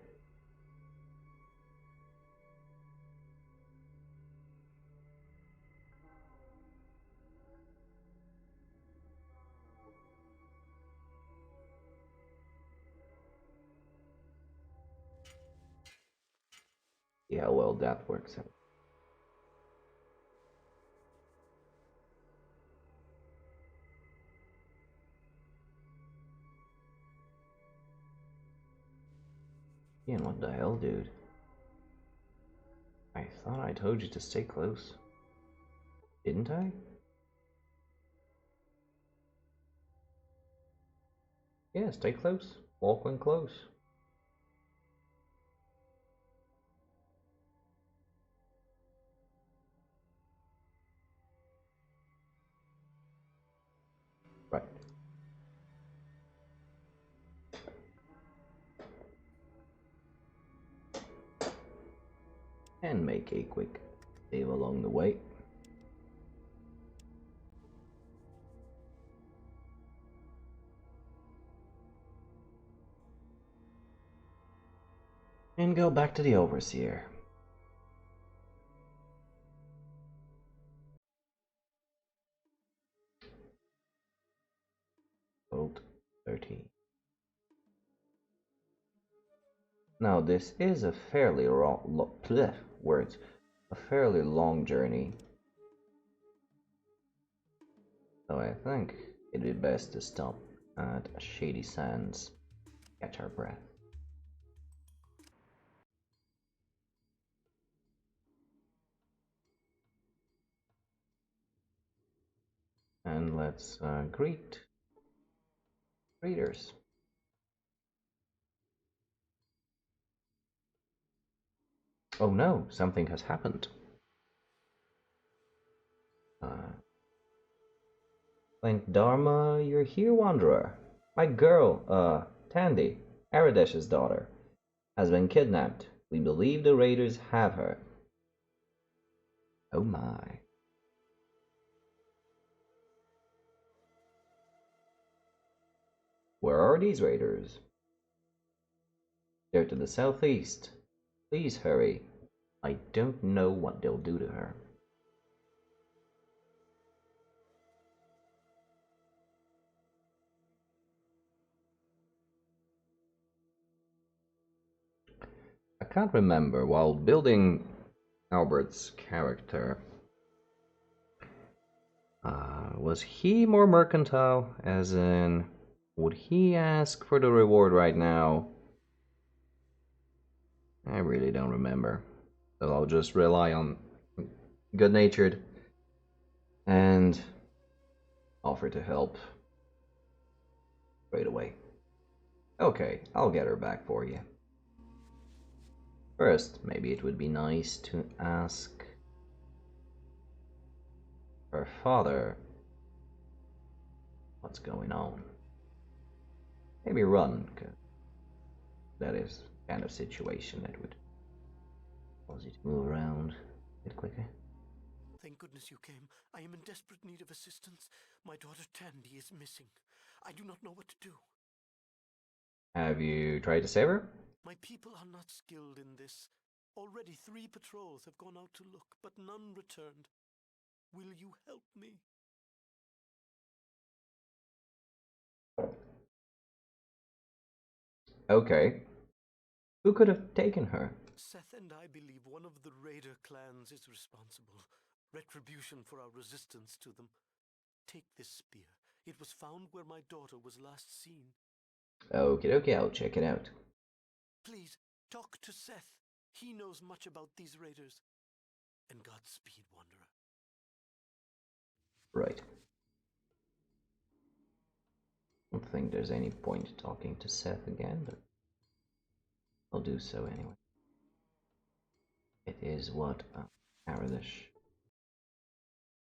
Speaker 1: See how well that works out. Ian, what the hell, dude? I thought I told you to stay close. Didn't I? Yeah, stay close. Walk when close. Right. And make a quick save along the way. And go back to the Overseer. Vault 13. Now this is a fairly words, a fairly long journey. So I think it'd be best to stop at Shady Sands, catch our breath. And let's greet readers. Oh no, something has happened. Thank Dharma you're here, Wanderer. My girl, Tandy, Aradesh's daughter, has been kidnapped. We believe the raiders have her. Oh my. Where are these raiders? They're to the southeast. Please hurry. I don't know what they'll do to her. I can't remember, while building Albert's character, was he more mercantile, as in, would he ask for the reward right now? I really don't remember, so I'll just rely on good-natured and offer to help straight away. Okay, I'll get her back for you. First, maybe it would be nice to ask her father what's going on. Maybe run, cause that is the kind of situation that would cause you to move around a bit quicker.
Speaker 2: Thank goodness you came. I am in desperate need of assistance. My daughter Tandy is missing. I do not know what to do.
Speaker 1: Have you tried to save her?
Speaker 2: My people are not skilled in this. Already 3 patrols have gone out to look, but none returned. Will you help me?
Speaker 1: Okay. Who could have taken her?
Speaker 2: Seth and I believe one of the raider clans is responsible. Retribution for our resistance to them. Take this spear. It was found where my daughter was last seen.
Speaker 1: Okay, I'll check it out.
Speaker 2: Please, talk to Seth. He knows much about these raiders. And Godspeed, Wanderer.
Speaker 1: Right. I don't think there's any point talking to Seth again, but I'll do so anyway. It is what, Aradish.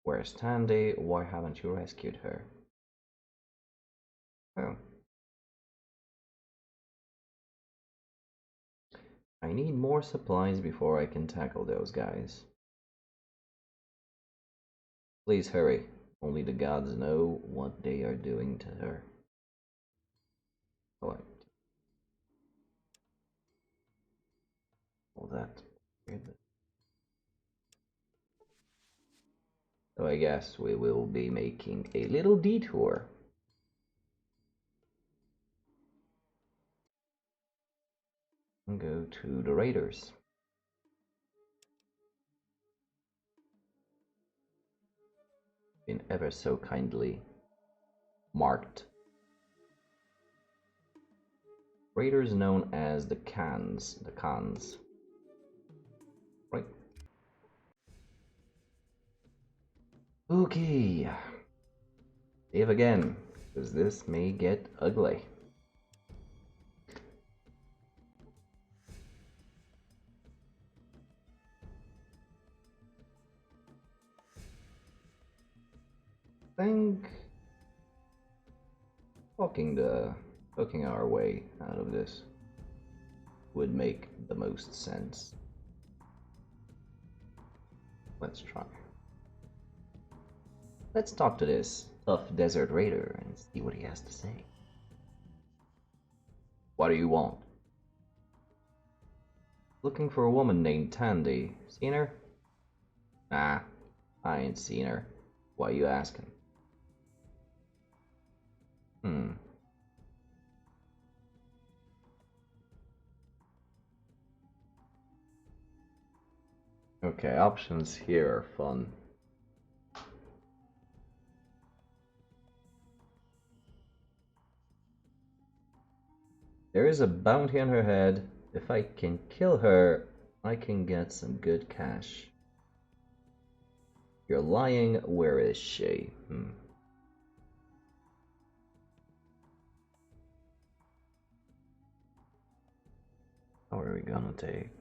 Speaker 1: Where's Tandy? Why haven't you rescued her? Oh. I need more supplies before I can tackle those guys. Please hurry. Only the gods know what they are doing to her. Collect. All that. So I guess we will be making a little detour. And go to the raiders. Been ever so kindly marked. Raiders known as the Khans. Right. Okay. Save again, because this may get ugly. I think talking our way out of this would make the most sense. Let's try. Let's talk to this tough desert raider and see what he has to say. What do you want? Looking for a woman named Tandy. Seen her? Nah, I ain't seen her. Why you asking? Okay, options here are fun. There is a bounty on her head. If I can kill her, I can get some good cash. You're lying. Where is she? How are we gonna take?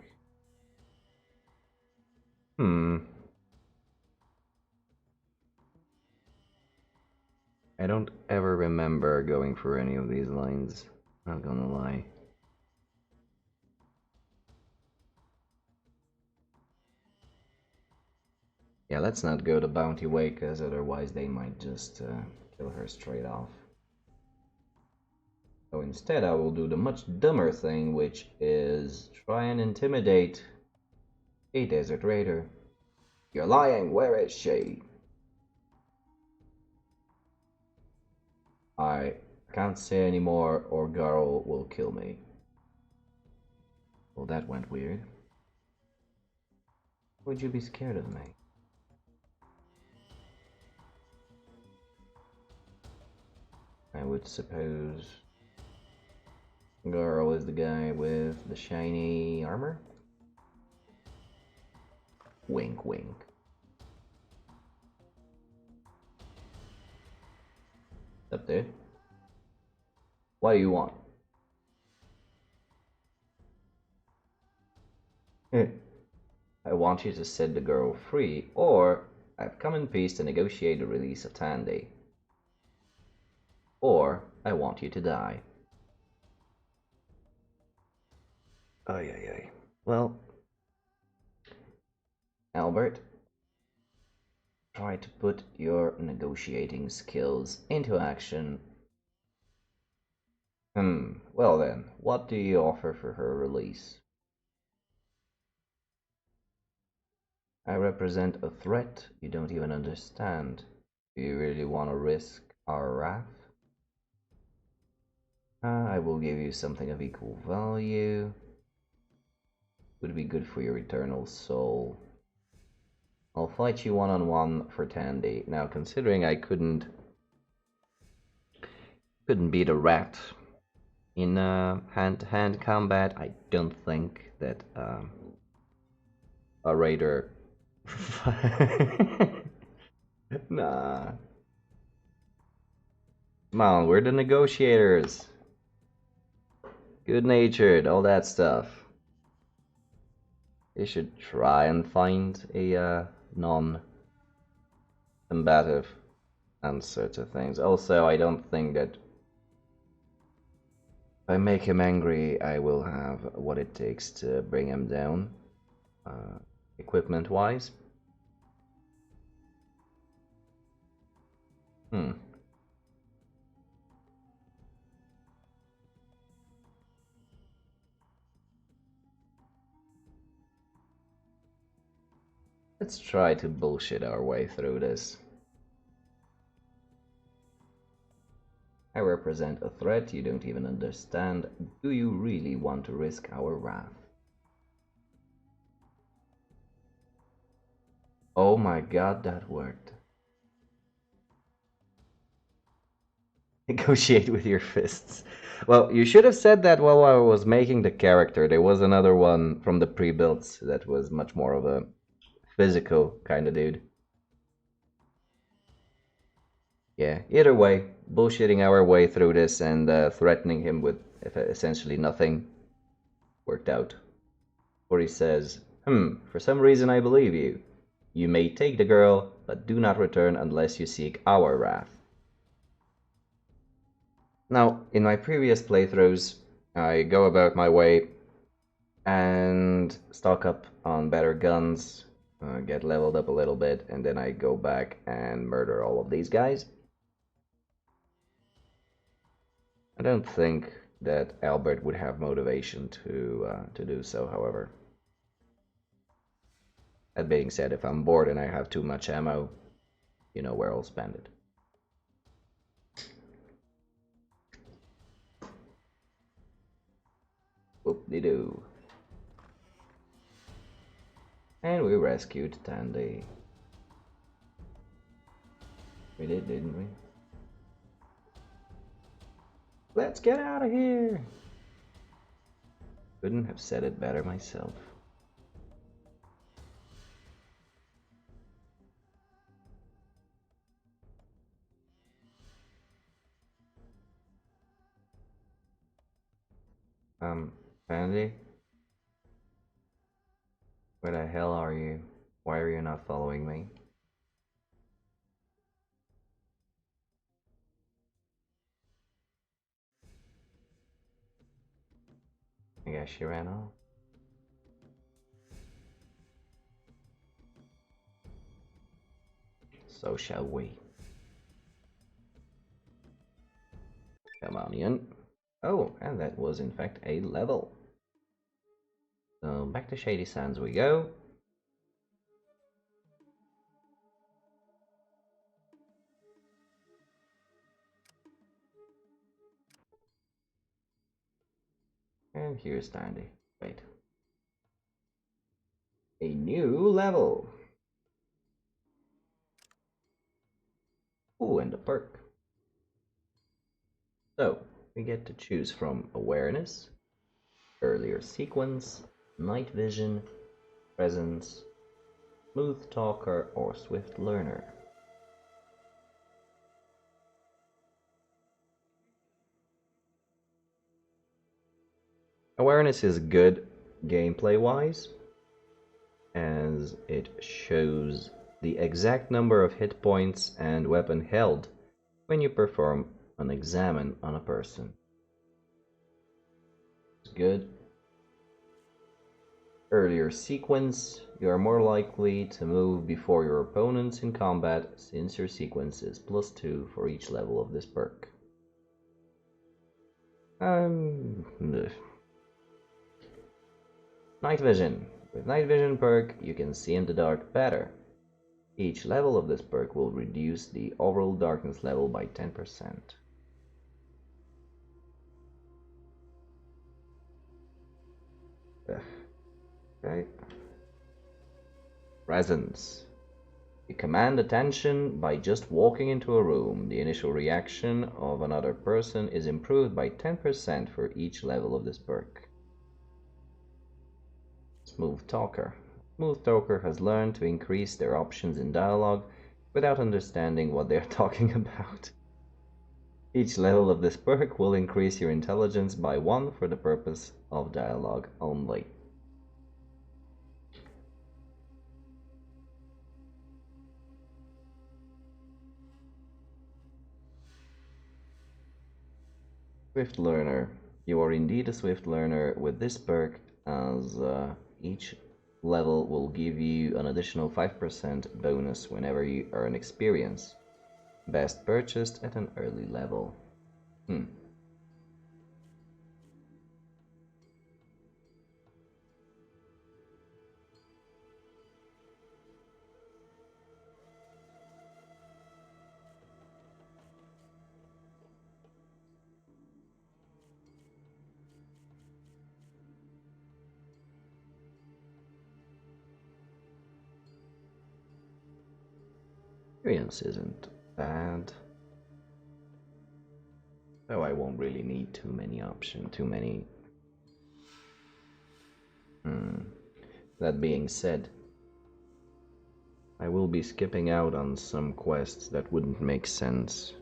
Speaker 1: I don't ever remember going for any of these lines. Not gonna lie. Yeah, let's not go the bounty way, because otherwise they might just kill her straight off. So instead I will do the much dumber thing, which is try and intimidate a desert raider. You're lying, where is she? I can't say anymore or Garl will kill me. Well, that went weird. Would you be scared of me? I would suppose Garl is the guy with the shiny armor? Wink, wink. Up there. What do you want? I want you to set the girl free, or I've come in peace to negotiate the release of Tandy. Or I want you to die. Ay. Well, Albert, try to put your negotiating skills into action. Well then, what do you offer for her release? I represent a threat you don't even understand. Do you really want to risk our wrath? I will give you something of equal value. would be good for your eternal soul. I'll fight you one-on-one for Tandy. Now, considering I couldn't beat a rat in hand-to-hand combat, I don't think that a raider. Nah. Come on, we're the negotiators. Good-natured, all that stuff. They should try and find a non-combative answer to things. Also, I don't think that if I make him angry, I will have what it takes to bring him down, equipment-wise. Let's try to bullshit our way through this. I represent a threat you don't even understand. Do you really want to risk our wrath? Oh my god, that worked. Negotiate with your fists. Well, you should have said that while I was making the character. There was another one from the pre-builds that was much more of a physical kind of dude. Yeah, either way, bullshitting our way through this and threatening him with essentially nothing worked out. For he says, for some reason I believe you. You may take the girl, but do not return unless you seek our wrath. Now, in my previous playthroughs, I go about my way and stock up on better guns, get leveled up a little bit, and then I go back and murder all of these guys. I don't think that Albert would have motivation to do so, however. That being said, if I'm bored and I have too much ammo, you know where I'll spend it. Whoop-de-doo. And we rescued Tandy. We did, didn't we? Let's get out of here! Couldn't have said it better myself. Tandy? Where the hell are you? Why are you not following me? I guess she ran off. So shall we. Come on in. Oh, and that was in fact a level. So back to Shady Sands we go. And here's Tandy. Wait. A new level. Ooh, and a perk. So, we get to choose from Awareness, Earlier Sequence, Night Vision, Presence, Smooth Talker, or Swift Learner. Awareness is good gameplay-wise, as it shows the exact number of hit points and weapon held when you perform an examine on a person. It's good. Earlier sequence, you are more likely to move before your opponents in combat since your sequence is +2 for each level of this perk. Night Vision. With Night Vision perk, you can see in the dark better. Each level of this perk will reduce the overall darkness level by 10%. Okay. Presence. You command attention by just walking into a room. The initial reaction of another person is improved by 10% for each level of this perk. Smooth Talker. Smooth Talker has learned to increase their options in dialogue without understanding what they are talking about. Each level of this perk will increase your intelligence by 1 for the purpose of dialogue only. Swift Learner. You are indeed a Swift Learner with this perk, as each level will give you an additional 5% bonus whenever you earn experience. Best purchased at an early level. Experience isn't bad. Though I won't really need too many options, too many. That being said, I will be skipping out on some quests that wouldn't make sense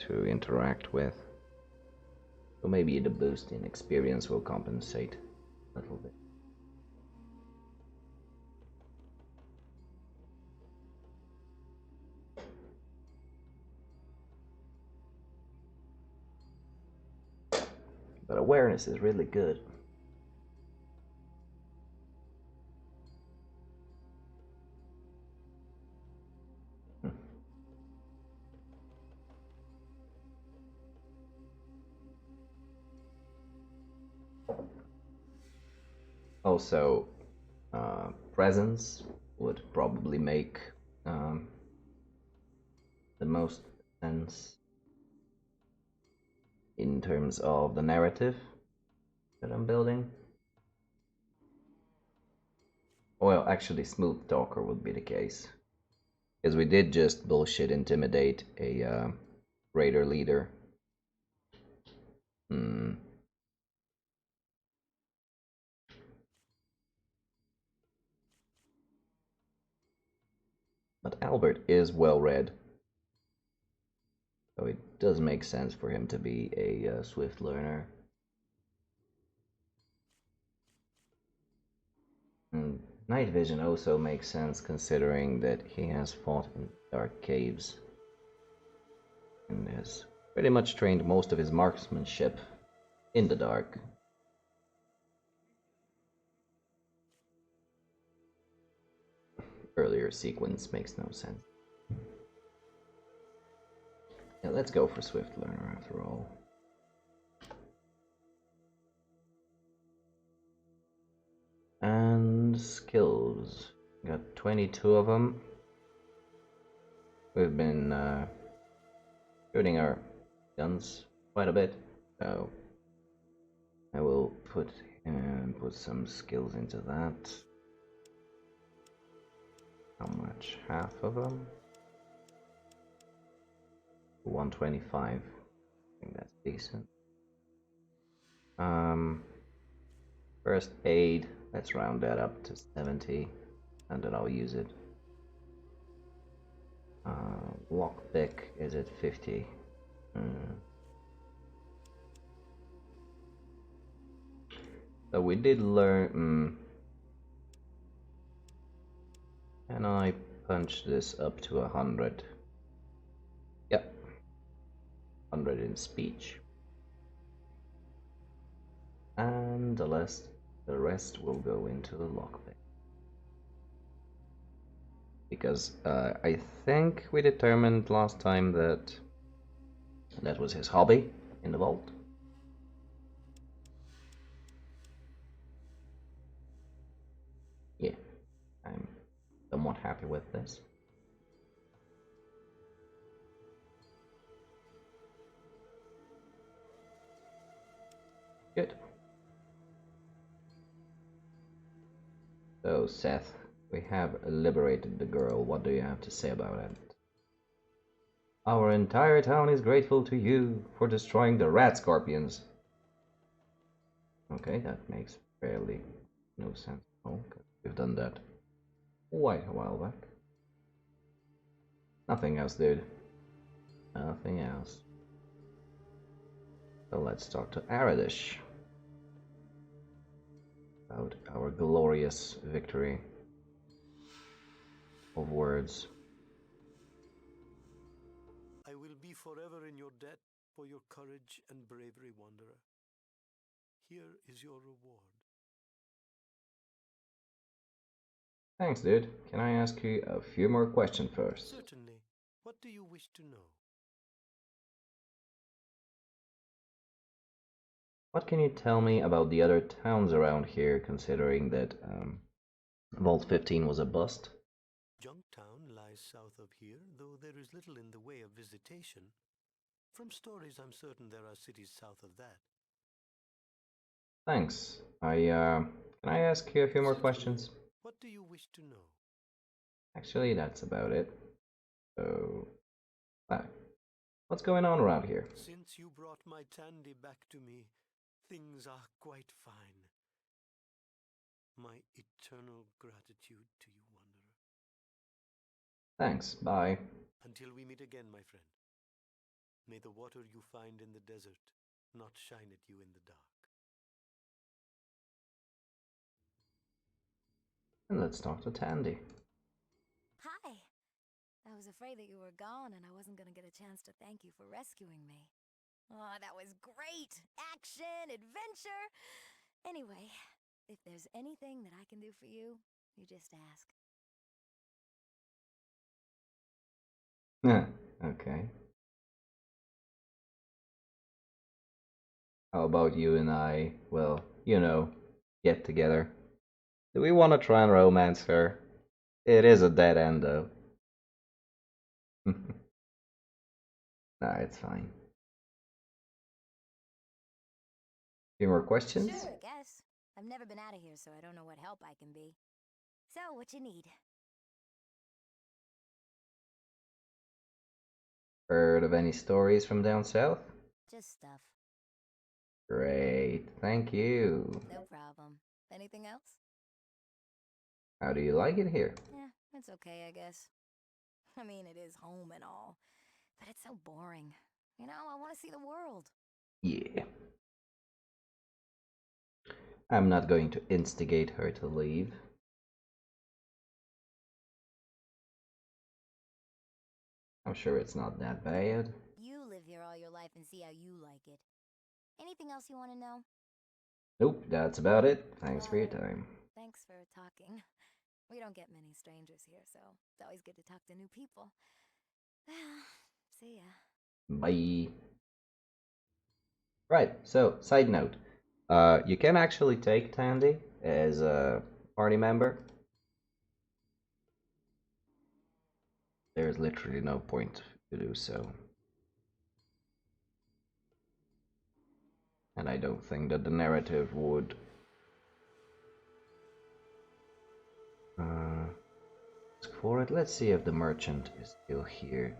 Speaker 1: to interact with. So maybe the boost in experience will compensate a little bit. But awareness is really good. Also, presence would probably make the most sense in terms of the narrative that I'm building. Well, actually, Smooth Talker would be the case. Because we did just bullshit intimidate a raider leader. But Albert is well read. So it does make sense for him to be a swift learner. And night vision also makes sense considering that he has fought in dark caves and has pretty much trained most of his marksmanship in the dark. Earlier sequence makes no sense. Yeah, let's go for Swift Learner after all. And skills. Got 22 of them. We've been shooting our guns quite a bit, so I will put some skills into that. How much? Half of them? 125. I think that's decent. First aid, let's round that up to 70, and then I'll use it. Lockpick is at 50. So we did learn. Can I punch this up to 100? Yep. 100 in speech. And the rest will go into the lockpick. Because I think we determined last time that that was his hobby in the vault. Yeah, I'm somewhat happy with this. Good. So, Seth, we have liberated the girl. What do you have to say about it? Our entire town is grateful to you for destroying the rat scorpions. Okay, that makes fairly no sense. Oh, we've done that quite a while back. Nothing else, dude. Nothing else. So let's talk to Aradish about our glorious victory of words.
Speaker 2: I will be forever in your debt for your courage and bravery, Wanderer. Here is your reward.
Speaker 1: Thanks, dude. Can I ask you a few more questions first?
Speaker 2: Certainly. What do you wish to know?
Speaker 1: What can you tell me about the other towns around here, considering that Vault 15 was a bust?
Speaker 2: Junktown lies south of here, though there is little in the way of visitation. From stories, I'm certain there are cities south of that.
Speaker 1: Thanks. Can I ask you a few more questions?
Speaker 2: What do you wish to know?
Speaker 1: Actually, that's about it. So, what's going on around here?
Speaker 2: Since you brought my Tandy back to me, things are quite fine. My eternal gratitude to you, Wanderer.
Speaker 1: Thanks. Bye.
Speaker 2: Until we meet again, my friend. May the water you find in the desert not shine at you in the dark.
Speaker 1: And let's talk to Tandy.
Speaker 3: Hi. I was afraid that you were gone and I wasn't gonna get a chance to thank you for rescuing me. Oh, that was great! Action, adventure! Anyway, if there's anything that I can do for you, you just ask.
Speaker 1: Okay. How about you and I, well, you know, get together? Do we want to try and romance her? It is a dead end, though. Nah, it's fine. Few more questions?
Speaker 3: Sure, I guess. I've never been out of here, so I don't know what help I can be. So, what you need?
Speaker 1: Heard of any stories from down south?
Speaker 3: Just stuff.
Speaker 1: Great, thank you.
Speaker 3: No problem. Anything else?
Speaker 1: How do you like it here?
Speaker 3: Yeah, it's okay, I guess. I mean, it is home and all, but it's so boring. You know, I want to see the world.
Speaker 1: Yeah. I'm not going to instigate her to leave. I'm sure it's not that bad.
Speaker 3: You live here all your life and see how you like it. Anything else you want to know?
Speaker 1: Nope, that's about it. Thanks for your time.
Speaker 3: Thanks for talking. We don't get many strangers here, so it's always good to talk to new people. See ya.
Speaker 1: Bye. Right, so, side note. You can actually take Tandy as a party member. There's literally no point to do so. And I don't think that the narrative would ask for it. Let's see if the merchant is still here.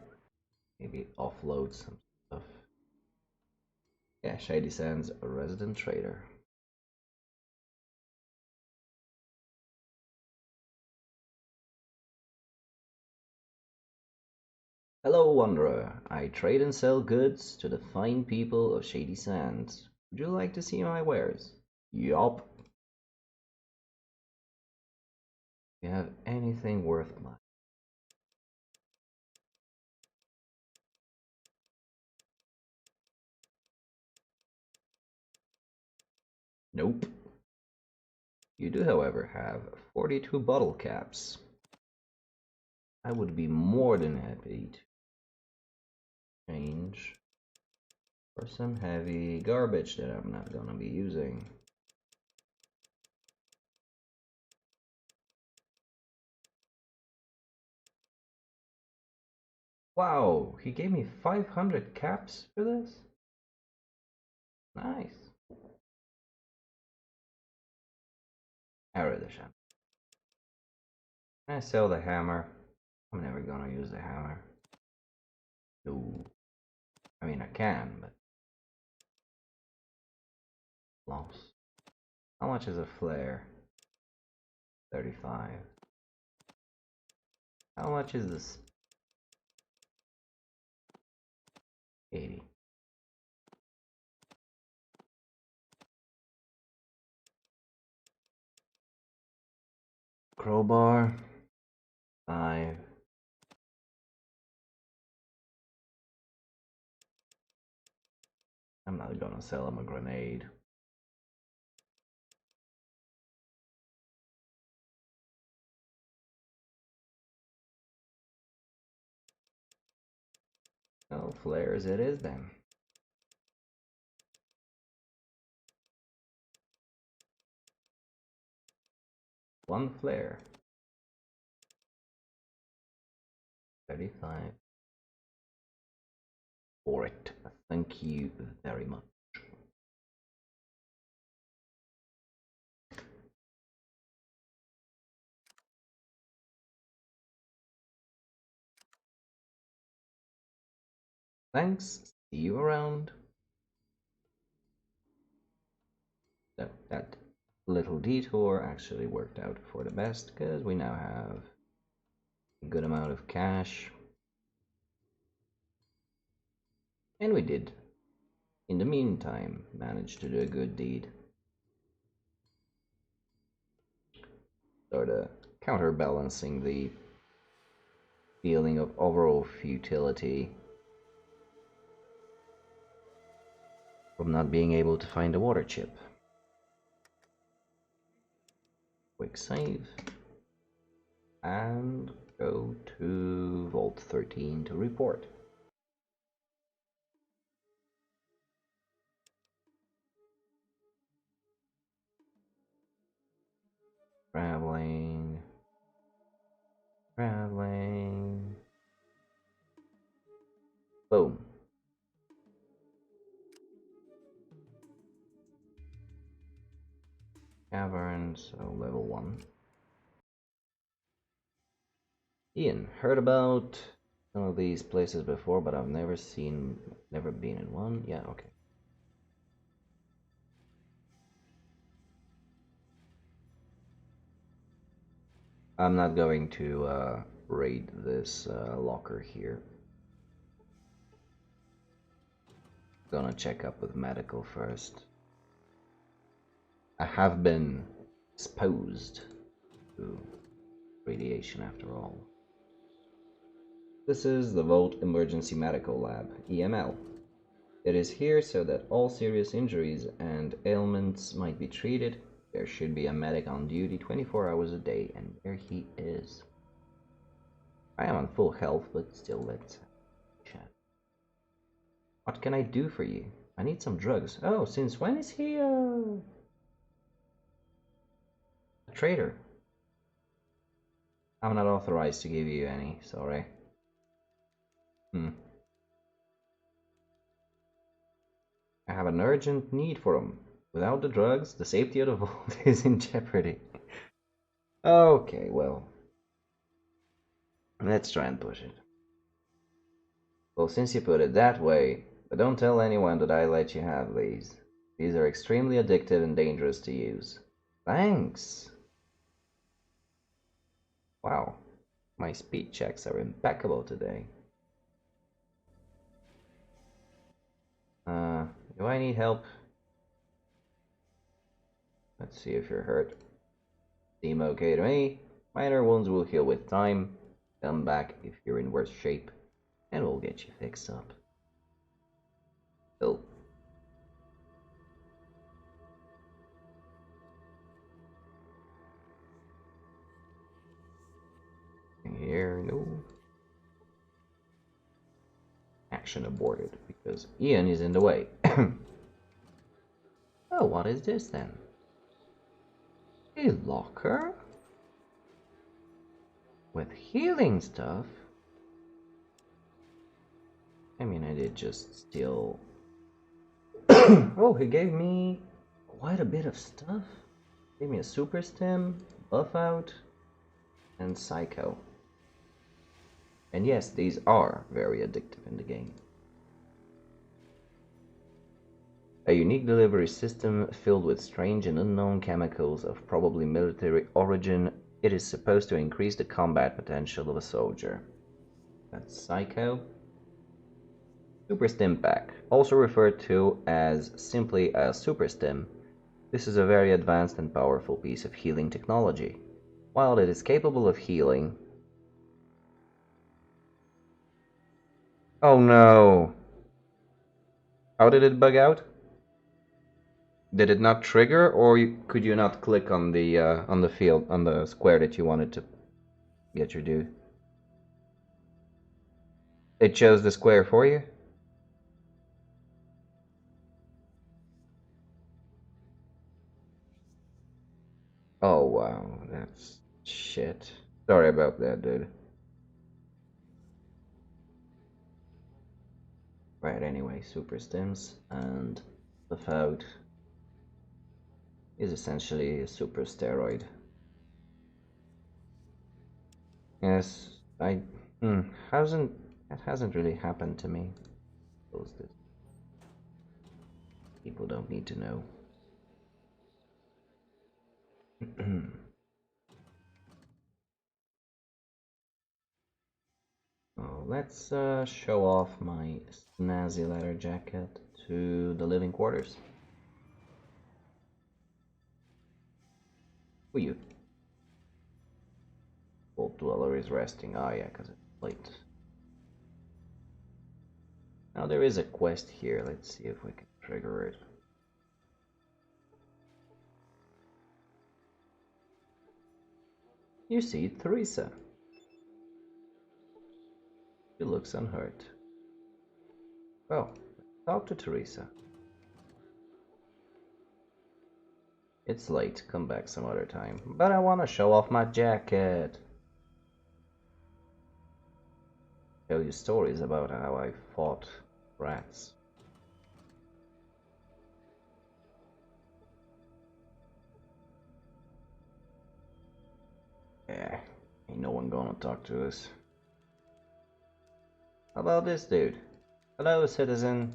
Speaker 1: Maybe offload some stuff. Yeah, Shady Sands, a resident trader. Hello, Wanderer. I trade and sell goods to the fine people of Shady Sands. Would you like to see my wares? Yup. You have anything worth money? Nope. You do, however, have 42 bottle caps. I would be more than happy to change for some heavy garbage that I'm not gonna be using. Wow, he gave me 500 caps for this? Nice. Aradishan. I sell the hammer. I'm never gonna use the hammer. No. I mean, I can, but loss. How much is a flare? 35. How much is this? 80. Crowbar. 5. I'm not gonna sell him a grenade. Oh, flares it is then. One flare. 35. For it. Thank you very much. Thanks. See you around. So that little detour actually worked out for the best because we now have a good amount of cash. And we did, in the meantime, manage to do a good deed. Sort of counterbalancing the feeling of overall futility from not being able to find a water chip. Quick save. And go to Vault 13 to report. Traveling. Boom. Cavern, so level 1. Ian, heard about some of these places before, but I've never been in one. Yeah, okay. I'm not going to raid this locker here. Gonna check up with medical first. I have been exposed to radiation after all. This is the Vault Emergency Medical Lab, EML. It is here so that all serious injuries and ailments might be treated. There should be a medic on duty 24 hours a day, and there he is. I am on full health, but still, let's chat. What can I do for you? I need some drugs. Oh, since when is he a traitor? I'm not authorized to give you any, sorry. I have an urgent need for them. Without the drugs, the safety of the vault is in jeopardy. Okay, well. Let's try and push it. Well, since you put it that way, but don't tell anyone that I let you have these. These are extremely addictive and dangerous to use. Thanks! Wow, my speed checks are impeccable today. Do I need help? Let's see if you're hurt. Seem okay to me. Minor wounds will heal with time. Come back if you're in worse shape, and we'll get you fixed up. Oh. Here, no. Action aborted, because Ian is in the way. Oh, what is this then? A locker? With healing stuff? I mean, I did just steal... Oh, he gave me quite a bit of stuff. Gave me a super stem, buff out. and Psycho. And yes, these are very addictive in the game. A unique delivery system filled with strange and unknown chemicals of probably military origin, it is supposed to increase the combat potential of a soldier. That's Psycho. Super Stim Pack, also referred to as simply a Super Stim, this is a very advanced and powerful piece of healing technology. While it is capable of healing... Oh no! How did it bug out? Did it not trigger, or could you not click on the field, on the square that you wanted to get your dude? It chose the square for you? Oh wow, that's shit. Sorry about that, dude. Right, anyway, super stims, and the Fout is essentially a super steroid. Yes, hasn't that hasn't really happened to me. Close this. People don't need to know. Oh, let's show off my snazzy leather jacket to the living quarters. Who you? Old Dweller is resting. Oh yeah, because it's late. Now there is a quest here. Let's see if we can trigger it. You see Teresa. She looks unhurt. Well, talk to Teresa. It's late, come back some other time. But I want to show off my jacket. Tell you stories about how I fought rats. Yeah, ain't no one gonna talk to us. How about this dude? Hello, citizen.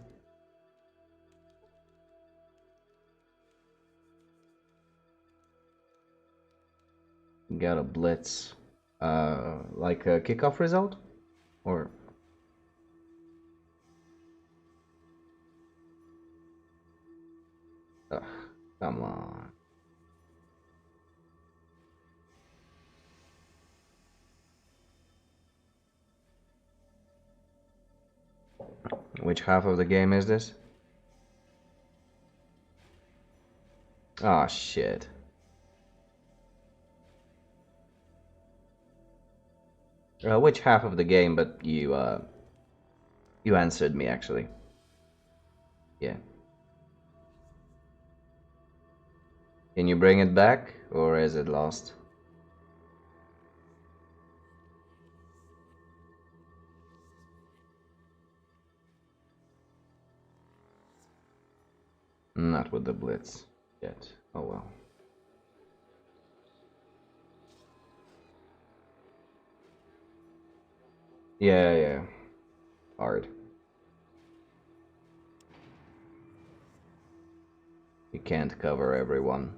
Speaker 1: Got a blitz. Like a kickoff result? Or... Ugh, come on. Which half of the game is this? Ah, shit. Which half of the game, but you answered me, actually. Yeah. Can you bring it back, or is it lost? Not with the blitz yet. Oh well. Yeah. Hard. You can't cover everyone.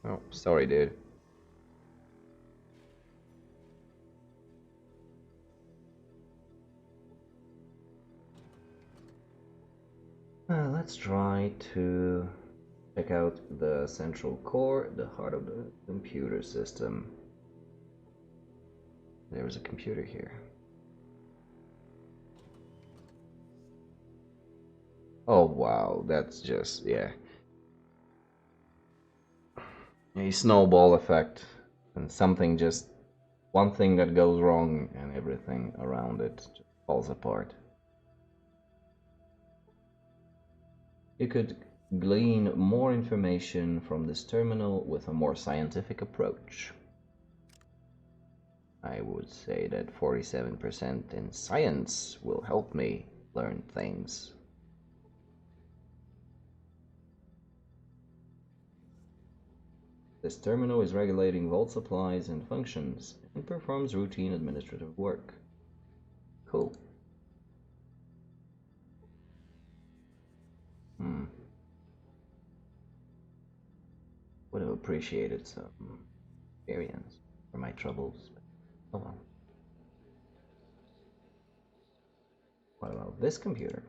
Speaker 1: Oh, sorry, dude. Let's try to check out the central core, the heart of the computer system. There is a computer here. Oh wow, that's just, yeah. A snowball effect. And something just, one thing that goes wrong and everything around it just falls apart. You could glean more information from this terminal with a more scientific approach. I would say that 47% in science will help me learn things. This terminal is regulating vault supplies and functions and performs routine administrative work. Cool. Would have appreciated some experience for my troubles, but oh well. What about this computer?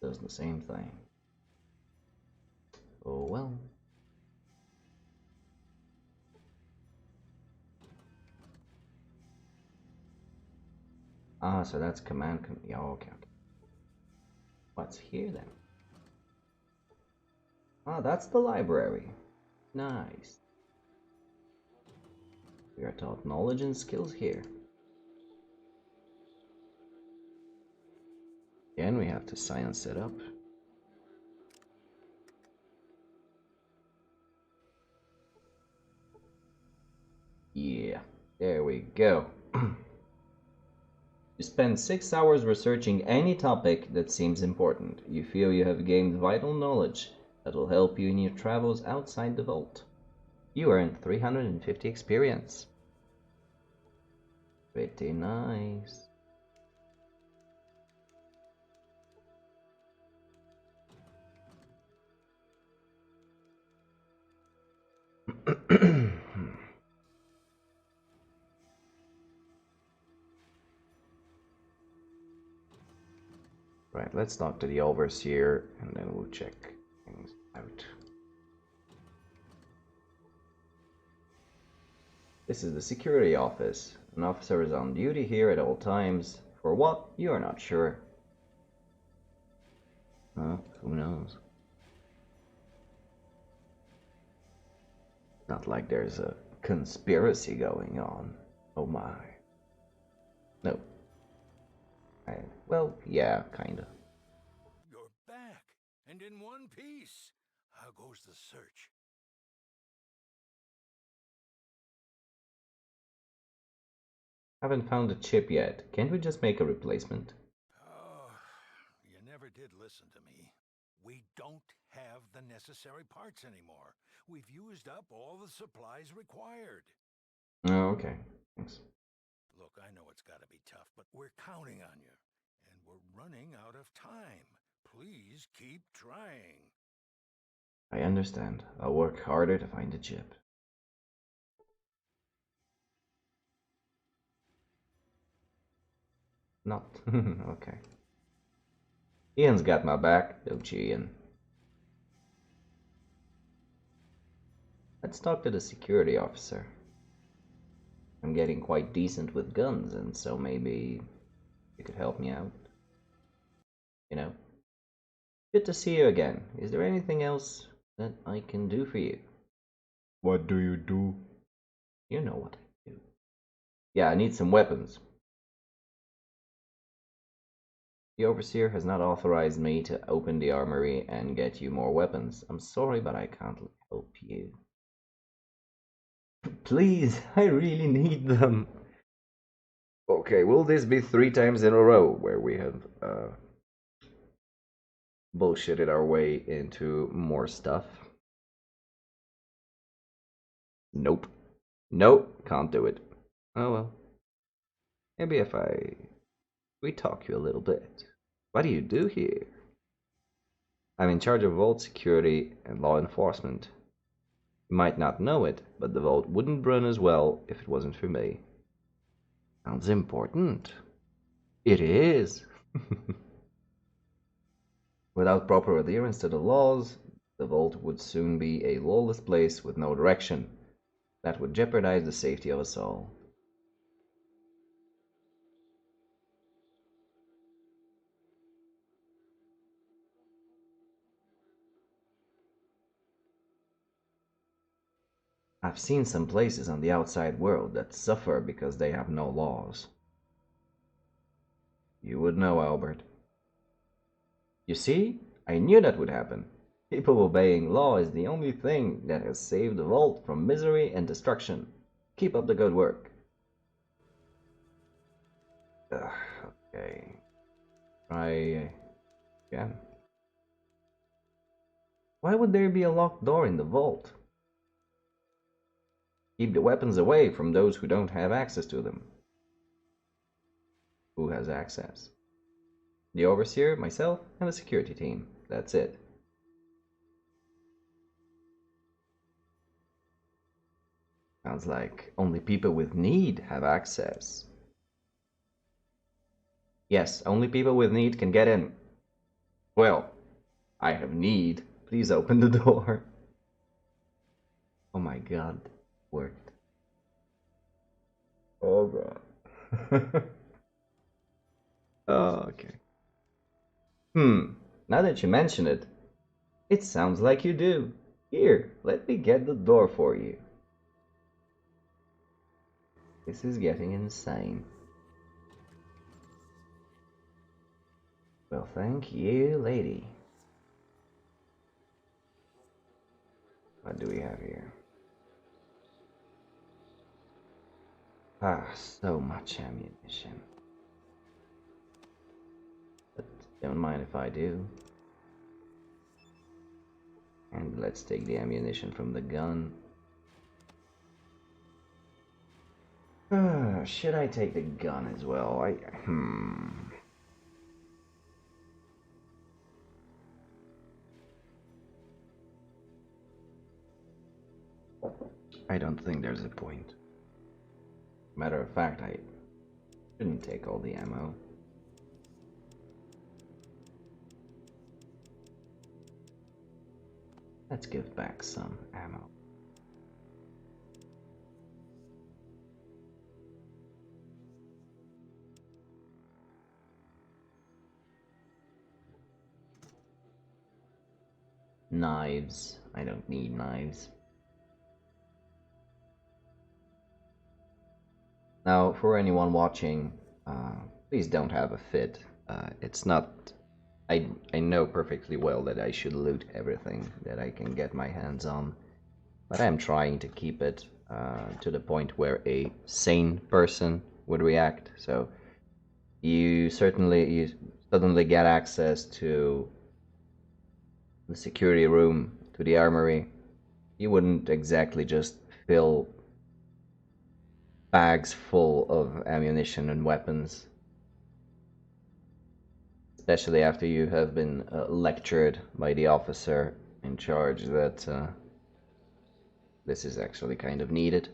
Speaker 1: Does the same thing. Oh well. Ah, so that's command. Yeah, okay. What's here then? Ah, that's the library. Nice. We are taught knowledge and skills here. Again, we have to science it up. Yeah, there we go. You spend 6 hours researching any topic that seems important. You feel you have gained vital knowledge that will help you in your travels outside the vault. You earned 350 experience. Pretty nice. Right, let's talk to the overseer and then we'll check things out. This is the security office. An officer is on duty here at all times. For what? You are not sure. Who knows? Not like there's a conspiracy going on. Oh my. No. Well, yeah, kinda.
Speaker 4: You're back, and in one piece. How goes the search?
Speaker 1: Haven't found a chip yet. Can't we just make a replacement?
Speaker 4: Oh, you never did listen to me. We don't have the necessary parts anymore. We've used up all the supplies required.
Speaker 1: Oh, okay. Thanks.
Speaker 4: Look, I know it's gotta be tough, but we're counting on you. And we're running out of time. Please keep trying.
Speaker 1: I understand. I'll work harder to find a chip. Not. Okay. Ian's got my back, don't you, Ian? Let's talk to the security officer. I'm getting quite decent with guns, and so maybe you could help me out. You know? Good to see you again. Is there anything else that I can do for you? What do you do? You know what I do. Yeah, I need some weapons. The overseer has not authorized me to open the armory and get you more weapons. I'm sorry, but I can't help you. Please, I really need them. Okay, will this be 3 times in a row where we have bullshitted our way into more stuff? Nope. Nope, can't do it. Oh well. Maybe if we talk you a little bit. What do you do here? I'm in charge of vault security and law enforcement. You might not know it, but the vault wouldn't run as well if it wasn't for me. Sounds important. It is. Without proper adherence to the laws, the vault would soon be a lawless place with no direction. That would jeopardize the safety of us all. I've seen some places on the outside world that suffer because they have no laws. You would know, Albert. You see, I knew that would happen. People obeying law is the only thing that has saved the vault from misery and destruction. Keep up the good work. Okay. Try again. Why would there be a locked door in the vault? Keep the weapons away from those who don't have access to them. Who has access? The overseer, myself, and the security team. That's it. Sounds like only people with need have access. Yes, only people with need can get in. Well, I have need. Please open the door. Oh my god. Worked. Oh god. Oh, okay. Now that you mention it, it sounds like you do. Here, let me get the door for you. This is getting insane. Well, thank you, lady. What do we have here? Ah, so much ammunition. But don't mind if I do. And let's take the ammunition from the gun. Should I take the gun as well? I don't think there's a point. Matter of fact, I shouldn't take all the ammo. Let's give back some ammo. Knives. I don't need knives. Now, for anyone watching, please don't have a fit. It's not... I know perfectly well that I should loot everything that I can get my hands on, but I'm trying to keep it to the point where a sane person would react. So you suddenly get access to the security room, to the armory. You wouldn't exactly just fill bags full of ammunition and weapons, especially after you have been lectured by the officer in charge that this is actually kind of needed.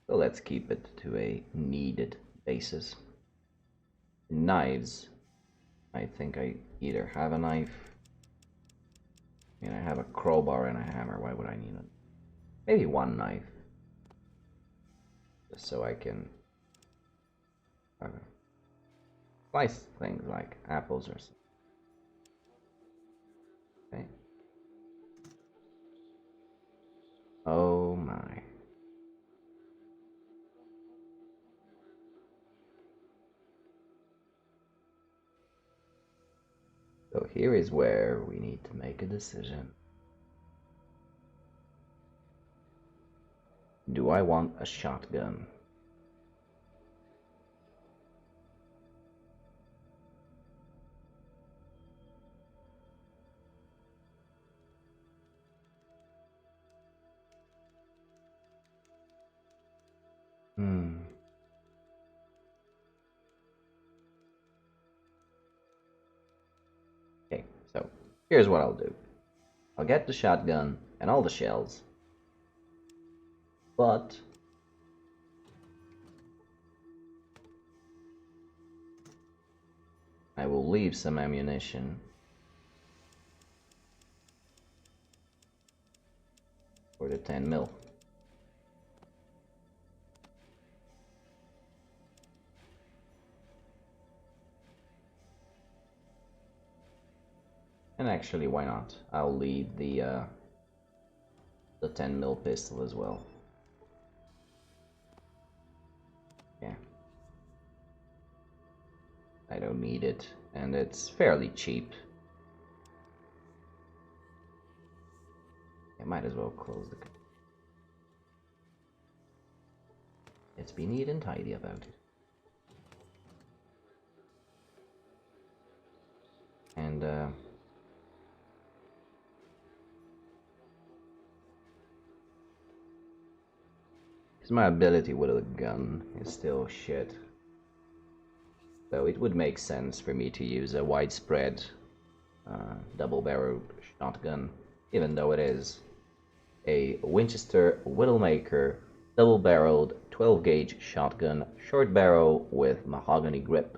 Speaker 1: So let's keep it to a needed basis. Knives. I think I either have a knife, I have a crowbar and a hammer. Why would I need it? Maybe one knife, just so I can slice things like apples or something. Okay. Oh my. So here is where we need to make a decision. Do I want a shotgun? Okay, so here's what I'll do. I'll get the shotgun and all the shells, but I will leave some ammunition for the 10 mil. And actually, why not? I'll leave the 10 mil pistol as well. Yeah. I don't need it, and it's fairly cheap. I might as well close the... Let's be neat and tidy about it. And, because my ability with a gun is still shit. So it would make sense for me to use a widespread double-barreled shotgun, even though it is a Winchester Widowmaker double-barreled 12-gauge shotgun, short barrel with mahogany grip.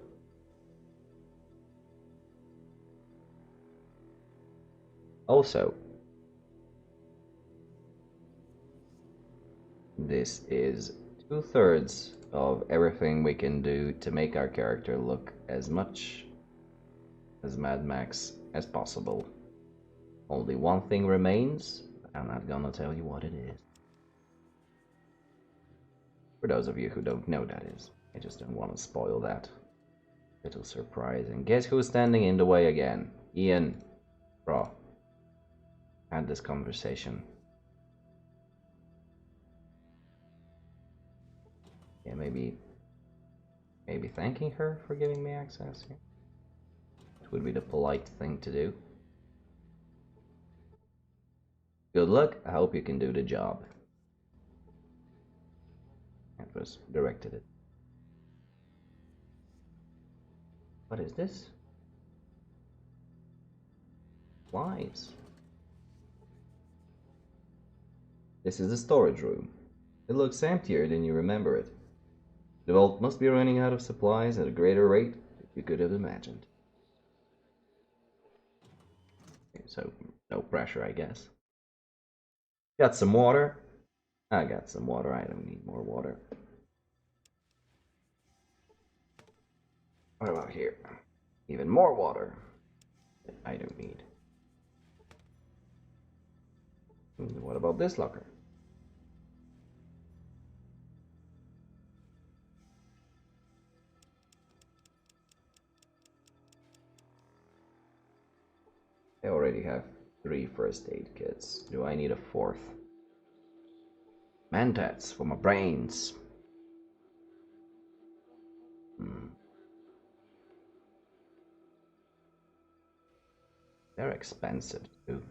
Speaker 1: Also, this is 2/3 of everything we can do to make our character look as much as Mad Max as possible. Only one thing remains, but I'm not gonna tell you what it is. For those of you who don't know that is, I just don't want to spoil that little surprise. And guess who's standing in the way again? Ian. Bro. Had this conversation. Yeah, maybe thanking her for giving me access. Yeah. It would be the polite thing to do. Good luck. I hope you can do the job. That was directed at... What is this? Flies. This is the storage room. It looks emptier than you remember it. The vault must be running out of supplies at a greater rate than you could have imagined. Okay, so, no pressure, I guess. Got some water? I got some water. I don't need more water. What about here? Even more water. I don't need. What about this locker? I already have 3 first aid kits. Do I need a 4th? Mentats for my brains. They're expensive too.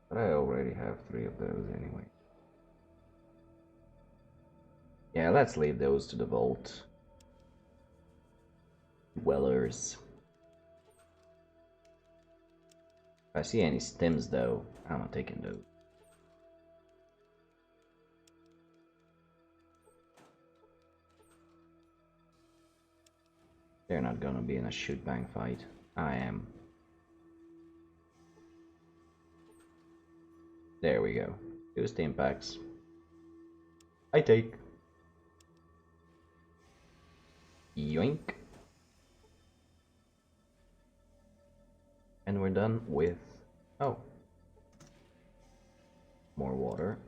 Speaker 1: But I already have 3 of those anyway. Yeah, let's leave those to the vault. Dwellers. If I see any stims though, I'm not taking those. They're not gonna be in a shoot-bang fight. I am. There we go. 2 stim packs. I take. Yoink. And we're done with... Oh. More water.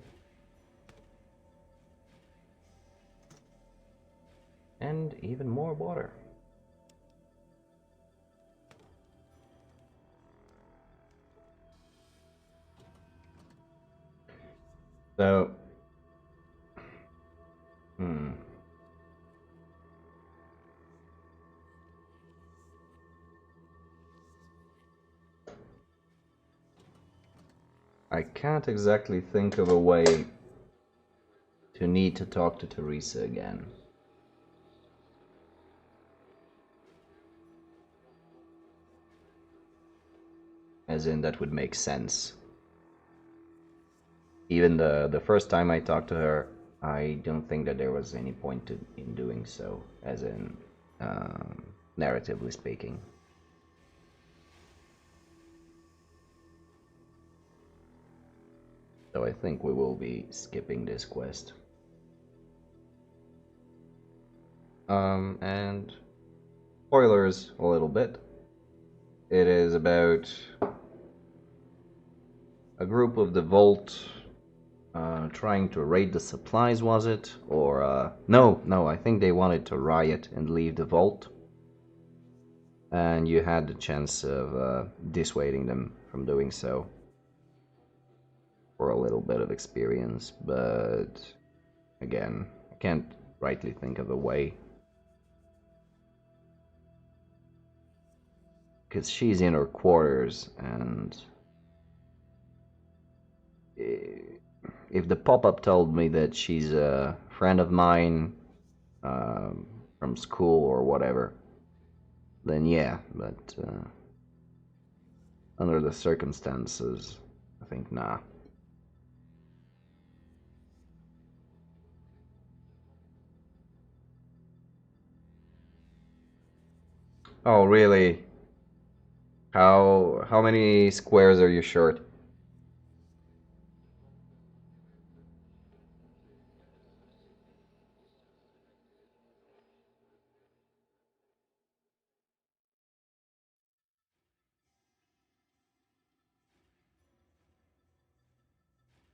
Speaker 1: And even more water. So... I can't exactly think of a way to need to talk to Teresa again. As in, that would make sense. Even the first time I talked to her, I don't think that there was any point in doing so, as in, narratively speaking. So I think we will be skipping this quest. And spoilers a little bit. It is about a group of the Vault trying to raid the supplies, was it? Or, no, I think they wanted to riot and leave the Vault. and you had the chance of dissuading them from doing so for a little bit of experience, but again, I can't rightly think of a way. Because she's in her quarters, and if the pop-up told me that she's a friend of mine from school or whatever, then yeah, but under the circumstances, I think nah. Oh, really? How many squares are you short?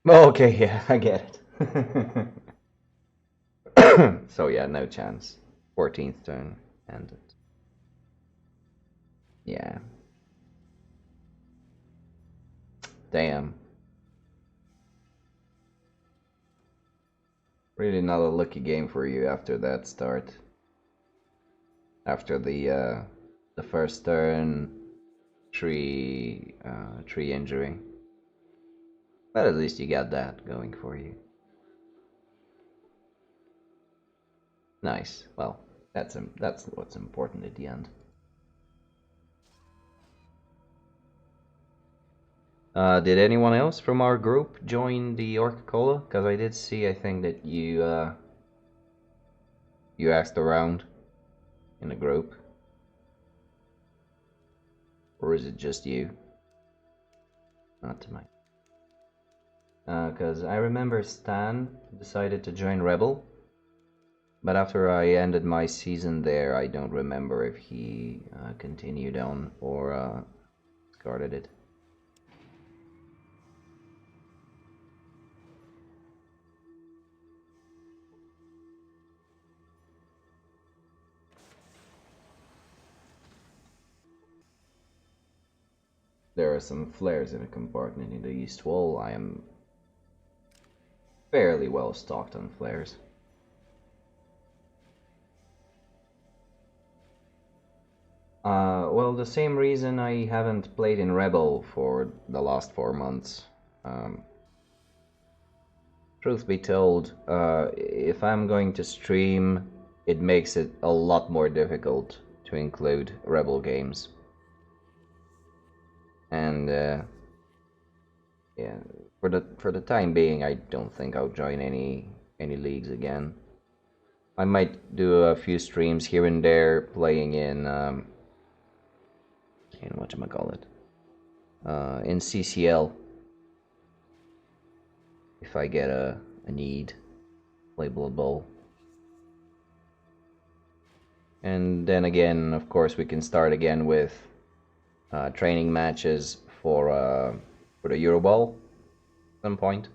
Speaker 1: Oh, okay, yeah, I get it. So yeah, no chance. 14th turn ended. Yeah. Damn. Really not a lucky game for you after that start. After the first turn, tree injury. But at least you got that going for you. Nice. Well, that's what's important at the end. Did anyone else from our group join the Orca-Cola? Because I did see, I think that you you asked around in the group. Or is it just you? Not to mind. Because I remember Stan decided to join Rebel. But after I ended my season there, I don't remember if he continued on or discarded it. There are some flares in a compartment in the east wall. I am fairly well stocked on flares. Well, the same reason I haven't played in Rebel for the last 4 months. Truth be told, if I'm going to stream, it makes it a lot more difficult to include Rebel games. And yeah, for the time being, I don't think I'll join any leagues again. I might do a few streams here and there, playing in whatchamacallit, in CCL. If I get a need, play Blood Bowl. And then again, of course, we can start again with training matches for the Euroball at some point.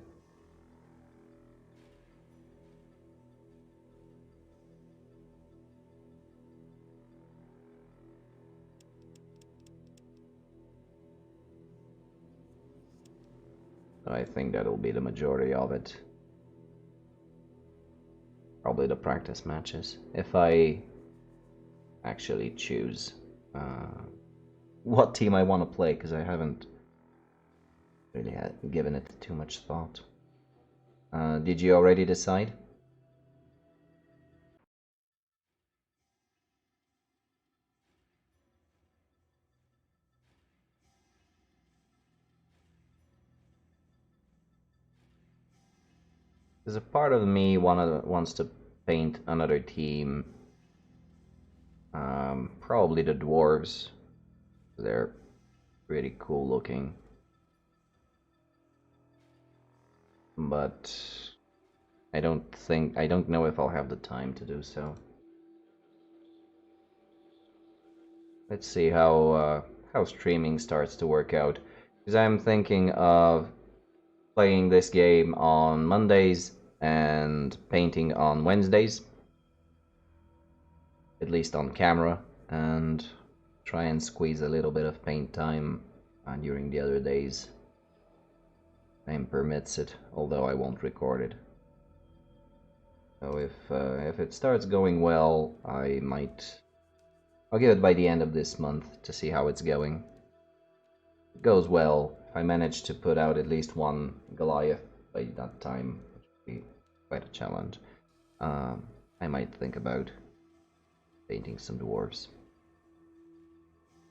Speaker 1: I think that'll be the majority of it. Probably the practice matches, if I actually choose what team I want to play, because I haven't really given it too much thought. Did you already decide? There's a part of me wants to paint another team. Probably the dwarves. They're pretty cool looking. But I don't know if I'll have the time to do so. Let's see how streaming starts to work out. Because I'm thinking of playing this game on Mondays and painting on Wednesdays, at least on camera, and try and squeeze a little bit of paint time during the other days. Time permits it, although I won't record it. So if it starts going well, I'll give it by the end of this month to see how it's going. If it goes well, if I manage to put out at least one Goliath by that time, which would be quite a challenge, I might think about painting some dwarves.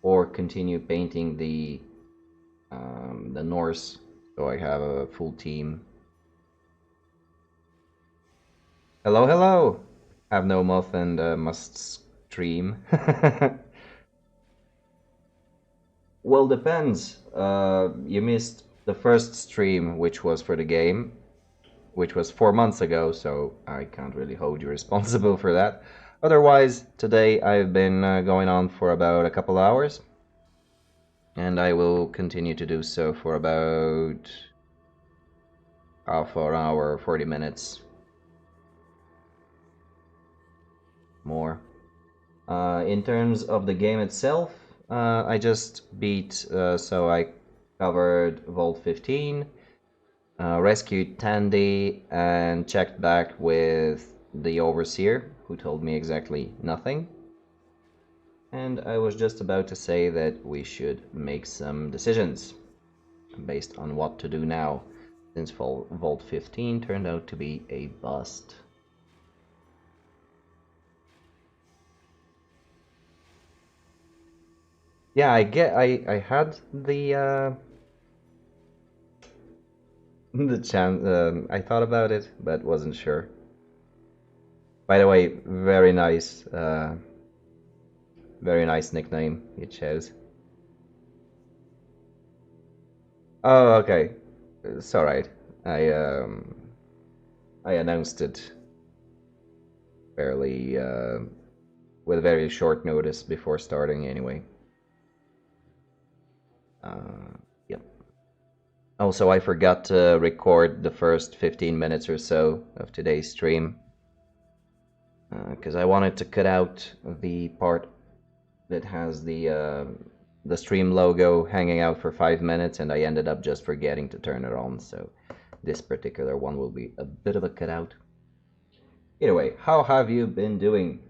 Speaker 1: Or continue painting the Norse, so I have a full team. Hello, hello! Have no moth and must stream. Well, depends. You missed the first stream, which was for the game, which was 4 months ago, so I can't really hold you responsible for that. Otherwise, today I've been going on for about a couple hours, and I will continue to do so for about half an hour, 40 minutes. More. In terms of the game itself, I just beat, so I covered Vault 15, rescued Tandy, and checked back with the Overseer, who told me exactly nothing. And I was just about to say that we should make some decisions based on what to do now, since Vault 15 turned out to be a bust. Yeah, I had the chance. I thought about it, but wasn't sure. By the way, very nice nickname you chose. Oh, okay, it's all right. I announced it fairly with very short notice before starting, anyway. Yep. Also, I forgot to record the first 15 minutes or so of today's stream, because I wanted to cut out the part that has the stream logo hanging out for 5 minutes, and I ended up just forgetting to turn it on, so this particular one will be a bit of a cutout. Either way, how have you been doing?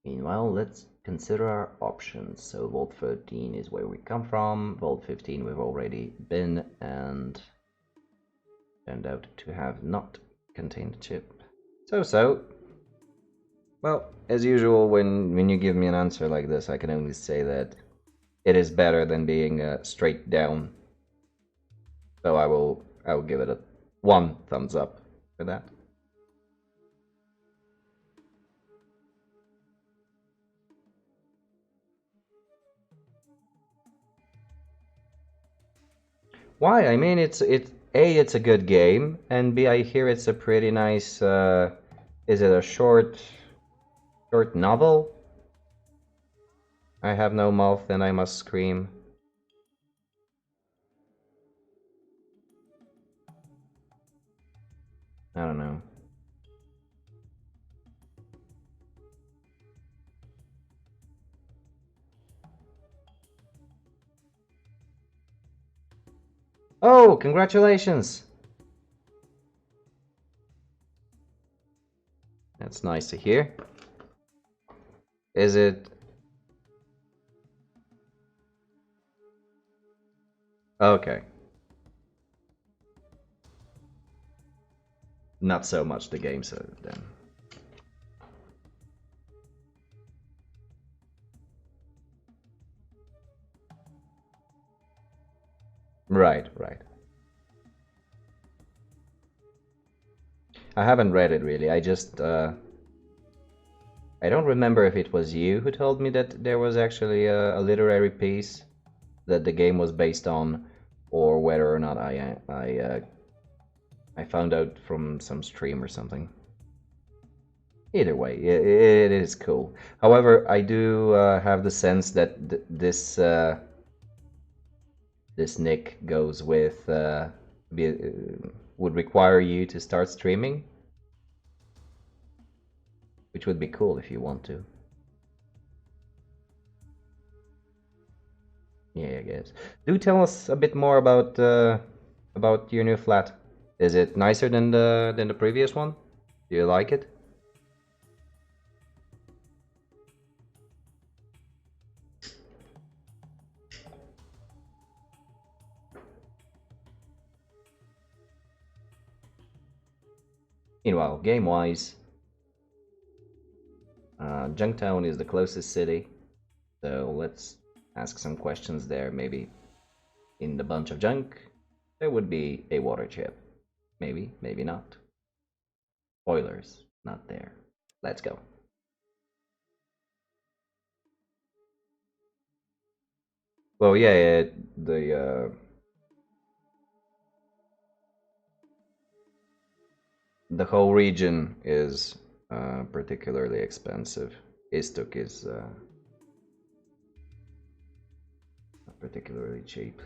Speaker 1: Meanwhile, let's consider our options. So Vault 13 is where we come from, Vault 15 we've already been, and turned out to have not contained a chip. So. Well, as usual, when you give me an answer like this, I can only say that it is better than being straight down. So I will give it a 1 thumbs up for that. Why? I mean, it's A, it's a good game, and B, I hear it's a pretty nice. Is it a short novel? I have no mouth and I must scream. I don't know. Oh, congratulations! That's nice to hear. Is it... Okay. Not so much the game, so then. Right. I haven't read it really. I just I don't remember if it was you who told me that there was actually a literary piece that the game was based on, or whether or not I found out from some stream or something. Either way, it is cool. However, I do have the sense that this nick goes with would require you to start streaming, which would be cool if you want to. Yeah, I guess. Do tell us a bit more about your new flat. Is it nicer than the previous one? Do you like it? Meanwhile, game-wise, Junktown is the closest city, so let's ask some questions there. Maybe in the bunch of junk, there would be a water chip. Maybe, maybe not. Spoilers, not there. Let's go. Well, yeah, the whole region is particularly expensive. Istuk is not particularly cheap.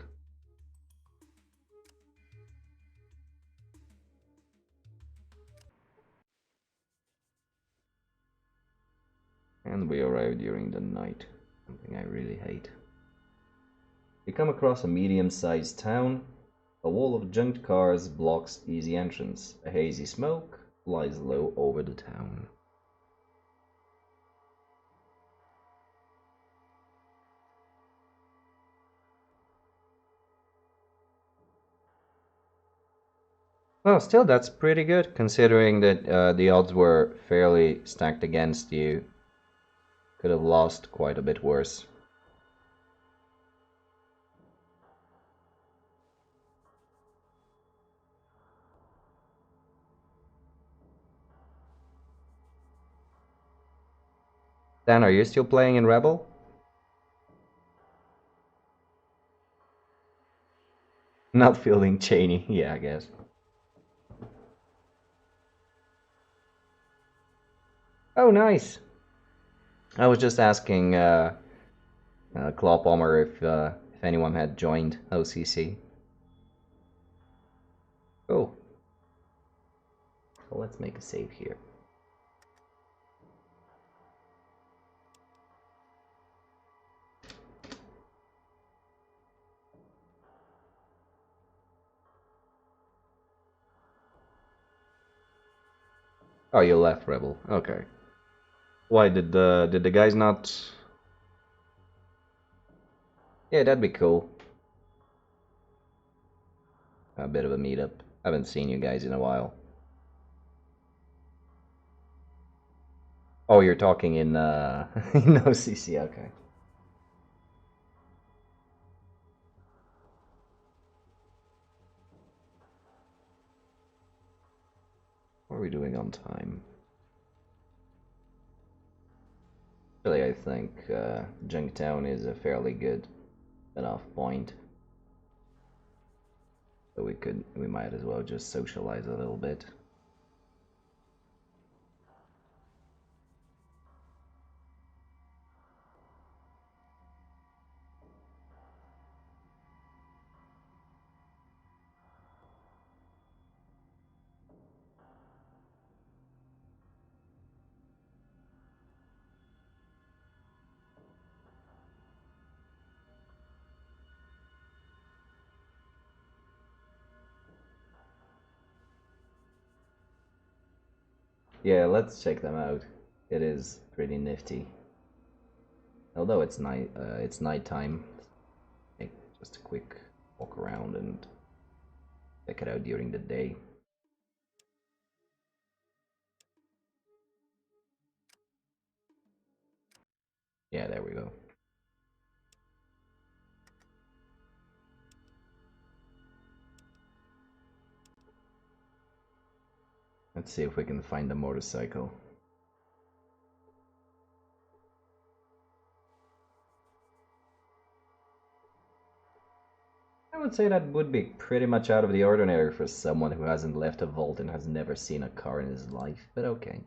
Speaker 1: And we arrive during the night, something I really hate. We come across a medium-sized town. A wall of junked cars blocks easy entrance. A hazy smoke lies low over the town. Well, still, that's pretty good, considering that the odds were fairly stacked against you. Could have lost quite a bit worse. Dan, are you still playing in Rebel? Not feeling Cheney, yeah, I guess. Oh, nice. I was just asking Claw Palmer if anyone had joined OCC. Cool. Well, let's make a save here. Oh, you left Rebel. Okay. Why did the guys not? Yeah, that'd be cool. A bit of a meetup. Haven't seen you guys in a while. Oh, you're talking in in OCC. Okay. What are we doing on time? Really, I think Junktown is a fairly good enough point. So we might as well just socialize a little bit. Yeah, let's check them out. It is pretty nifty. Although it's nighttime. Take just a quick walk around and check it out during the day. Yeah, there we go. Let's see if we can find a motorcycle. I would say that would be pretty much out of the ordinary for someone who hasn't left a vault and has never seen a car in his life, but okay.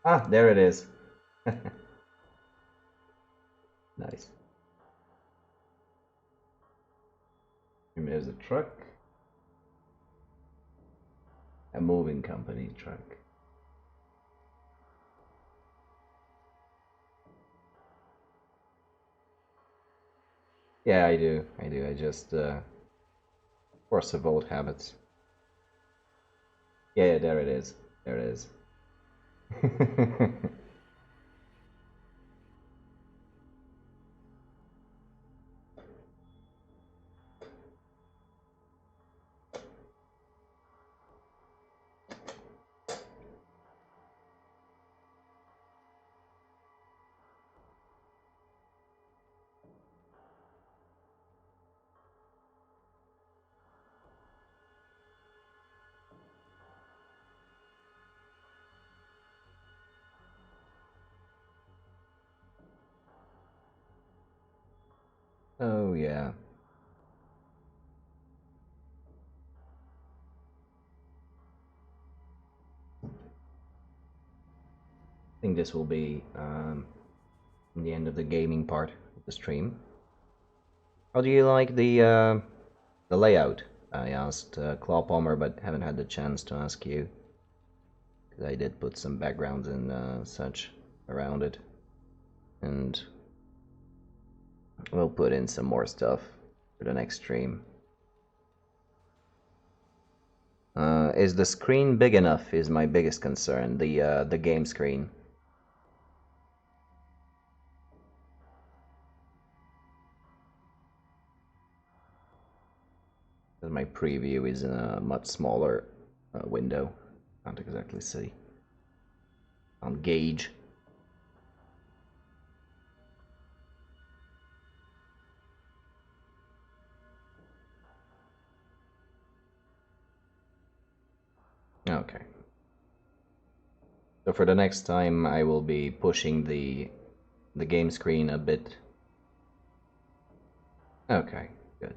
Speaker 1: Ah, there it is. Nice. confirm. There's a truck. A moving company truck. Yeah, I do. I just force of old habits. Yeah, there it is. There it is. Oh, yeah. I think this will be the end of the gaming part of the stream. How do you like the layout? I asked Claw Palmer, but haven't had the chance to ask you. Because I did put some backgrounds and such around it. And we'll put in some more stuff for the next stream. Is the screen big enough is my biggest concern, the game screen. My preview is in a much smaller window. Can't exactly see. On gauge. Okay. So for the next time, I will be pushing the game screen a bit. Okay, good.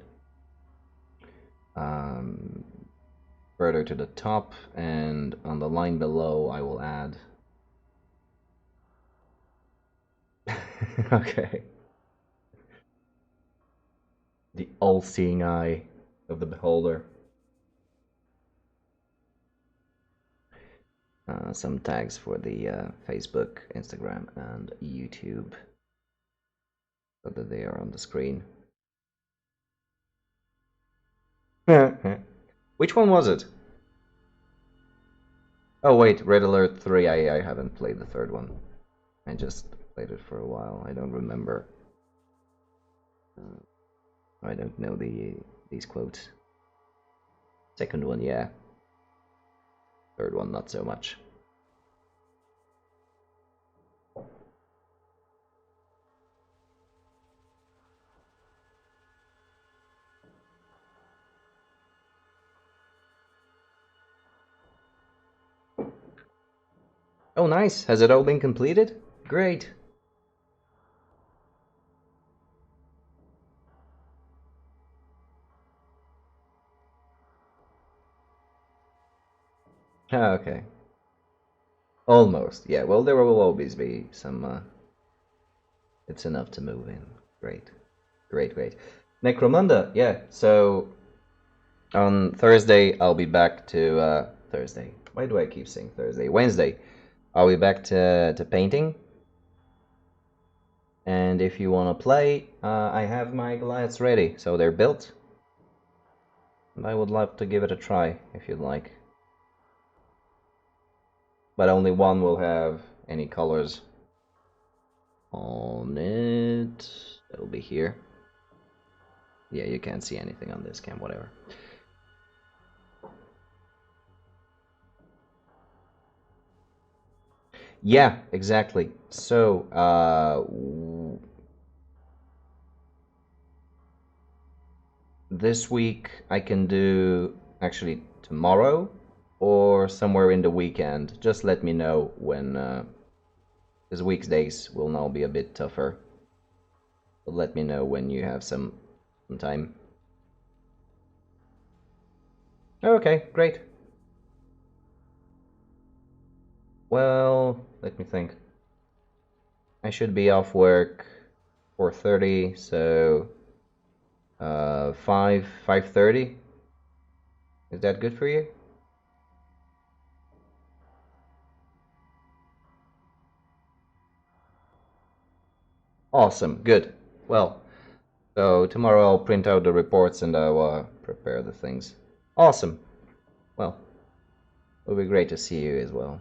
Speaker 1: Further to the top, and on the line below, I will add. Okay. The all-seeing eye of the beholder. Some tags for the Facebook, Instagram, and YouTube, so that they are on the screen. Which one was it? Oh wait, Red Alert 3, I haven't played the third one. I just played it for a while, I don't remember. I don't know these quotes. Second one, yeah. Third one, not so much. Oh nice, has it all been completed? Great. Ah, okay. Almost, yeah. Well, there will always be some. It's enough to move in. Great, great, great. Necromunda, yeah. So on Thursday, I'll be back to Thursday. Why do I keep saying Thursday? Wednesday, I'll be back to painting. And if you want to play, I have my Goliaths ready, so they're built. And I would love to give it a try if you'd like. But only one will have any colors on it. It'll be here. Yeah, you can't see anything on this cam, whatever. Yeah, exactly. So, this week I can do actually tomorrow or somewhere in the weekend. Just let me know when, because weekdays will now be a bit tougher. But let me know when you have some time. Okay, great. Well, let me think. I should be off work 4:30, so 5:30. Is that good for you? Awesome, good. Well, so tomorrow I'll print out the reports and I'll prepare the things. Awesome. Well, it'll be great to see you as well.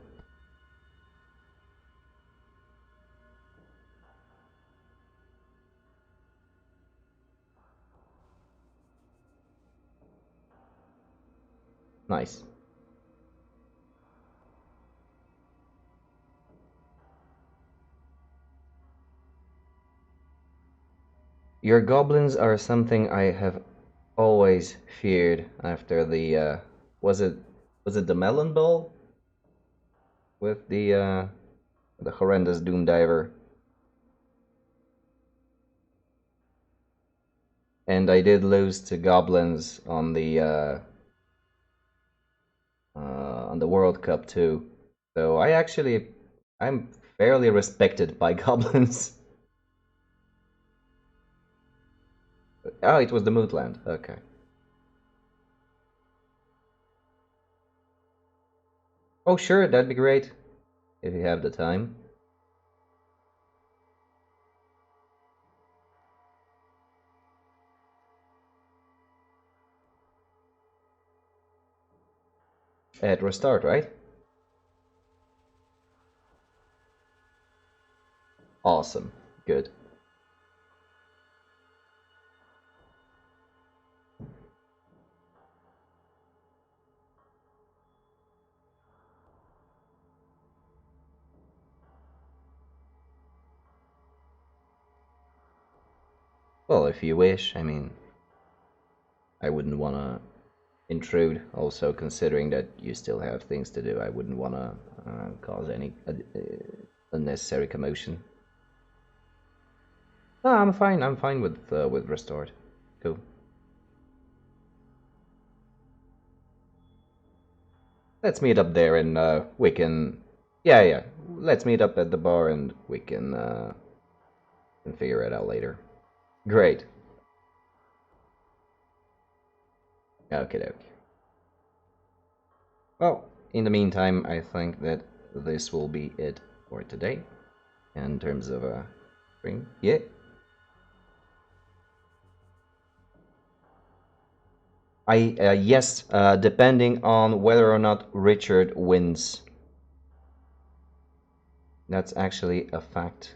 Speaker 1: Nice. Your goblins are something I have always feared after the was it the Melon Bowl with the horrendous Doom Diver. And I did lose to goblins on the World Cup too. So I'm fairly respected by goblins. Oh, it was the Moodland. Okay. Oh, sure, that'd be great if you have the time. At restart, right? Awesome. Good. Well, if you wish, I mean, I wouldn't want to intrude. Also, considering that you still have things to do, I wouldn't want to cause any unnecessary commotion. No, I'm fine. I'm fine with restored. Cool. Let's meet up there and we can. Yeah, yeah. Let's meet up at the bar and we can figure it out later. Great. Okay, okay. Well, in the meantime, I think that this will be it for today. In terms of stream, yeah. Yes, depending on whether or not Richard wins. That's actually a fact.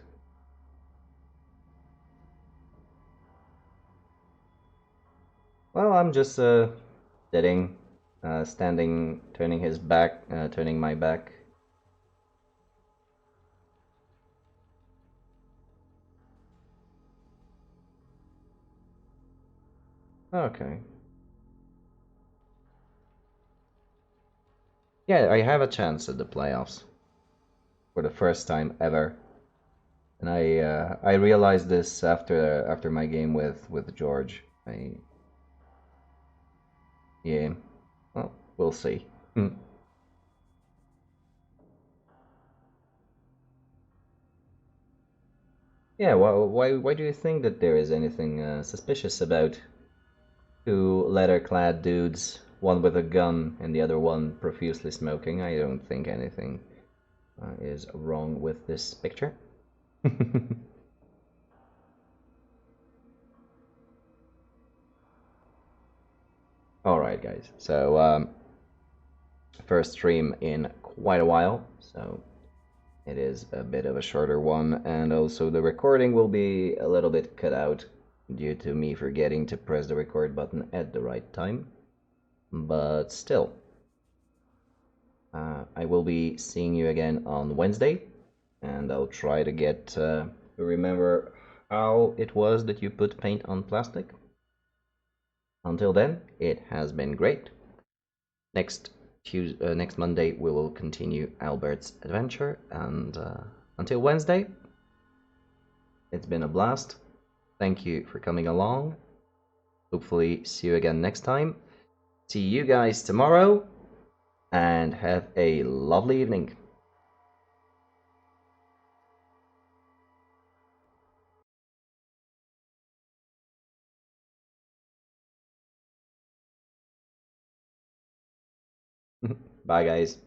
Speaker 1: Well, I'm just sitting, standing, turning his back, turning my back. Okay. Yeah, I have a chance at the playoffs for the first time ever, and I realized this after my game with George. Yeah, well, we'll see. Yeah, well, why do you think that there is anything suspicious about two leather-clad dudes, one with a gun and the other one profusely smoking? I don't think anything is wrong with this picture. Alright, guys, so first stream in quite a while, so it is a bit of a shorter one, and also the recording will be a little bit cut out due to me forgetting to press the record button at the right time. But still, I will be seeing you again on Wednesday, and I'll try to get to remember how it was that you put paint on plastic. Until then, it has been great. Next Monday we will continue Albert's adventure, and until Wednesday, it's been a blast. Thank you for coming along. Hopefully see you again next time. See you guys tomorrow, and have a lovely evening. Bye, guys.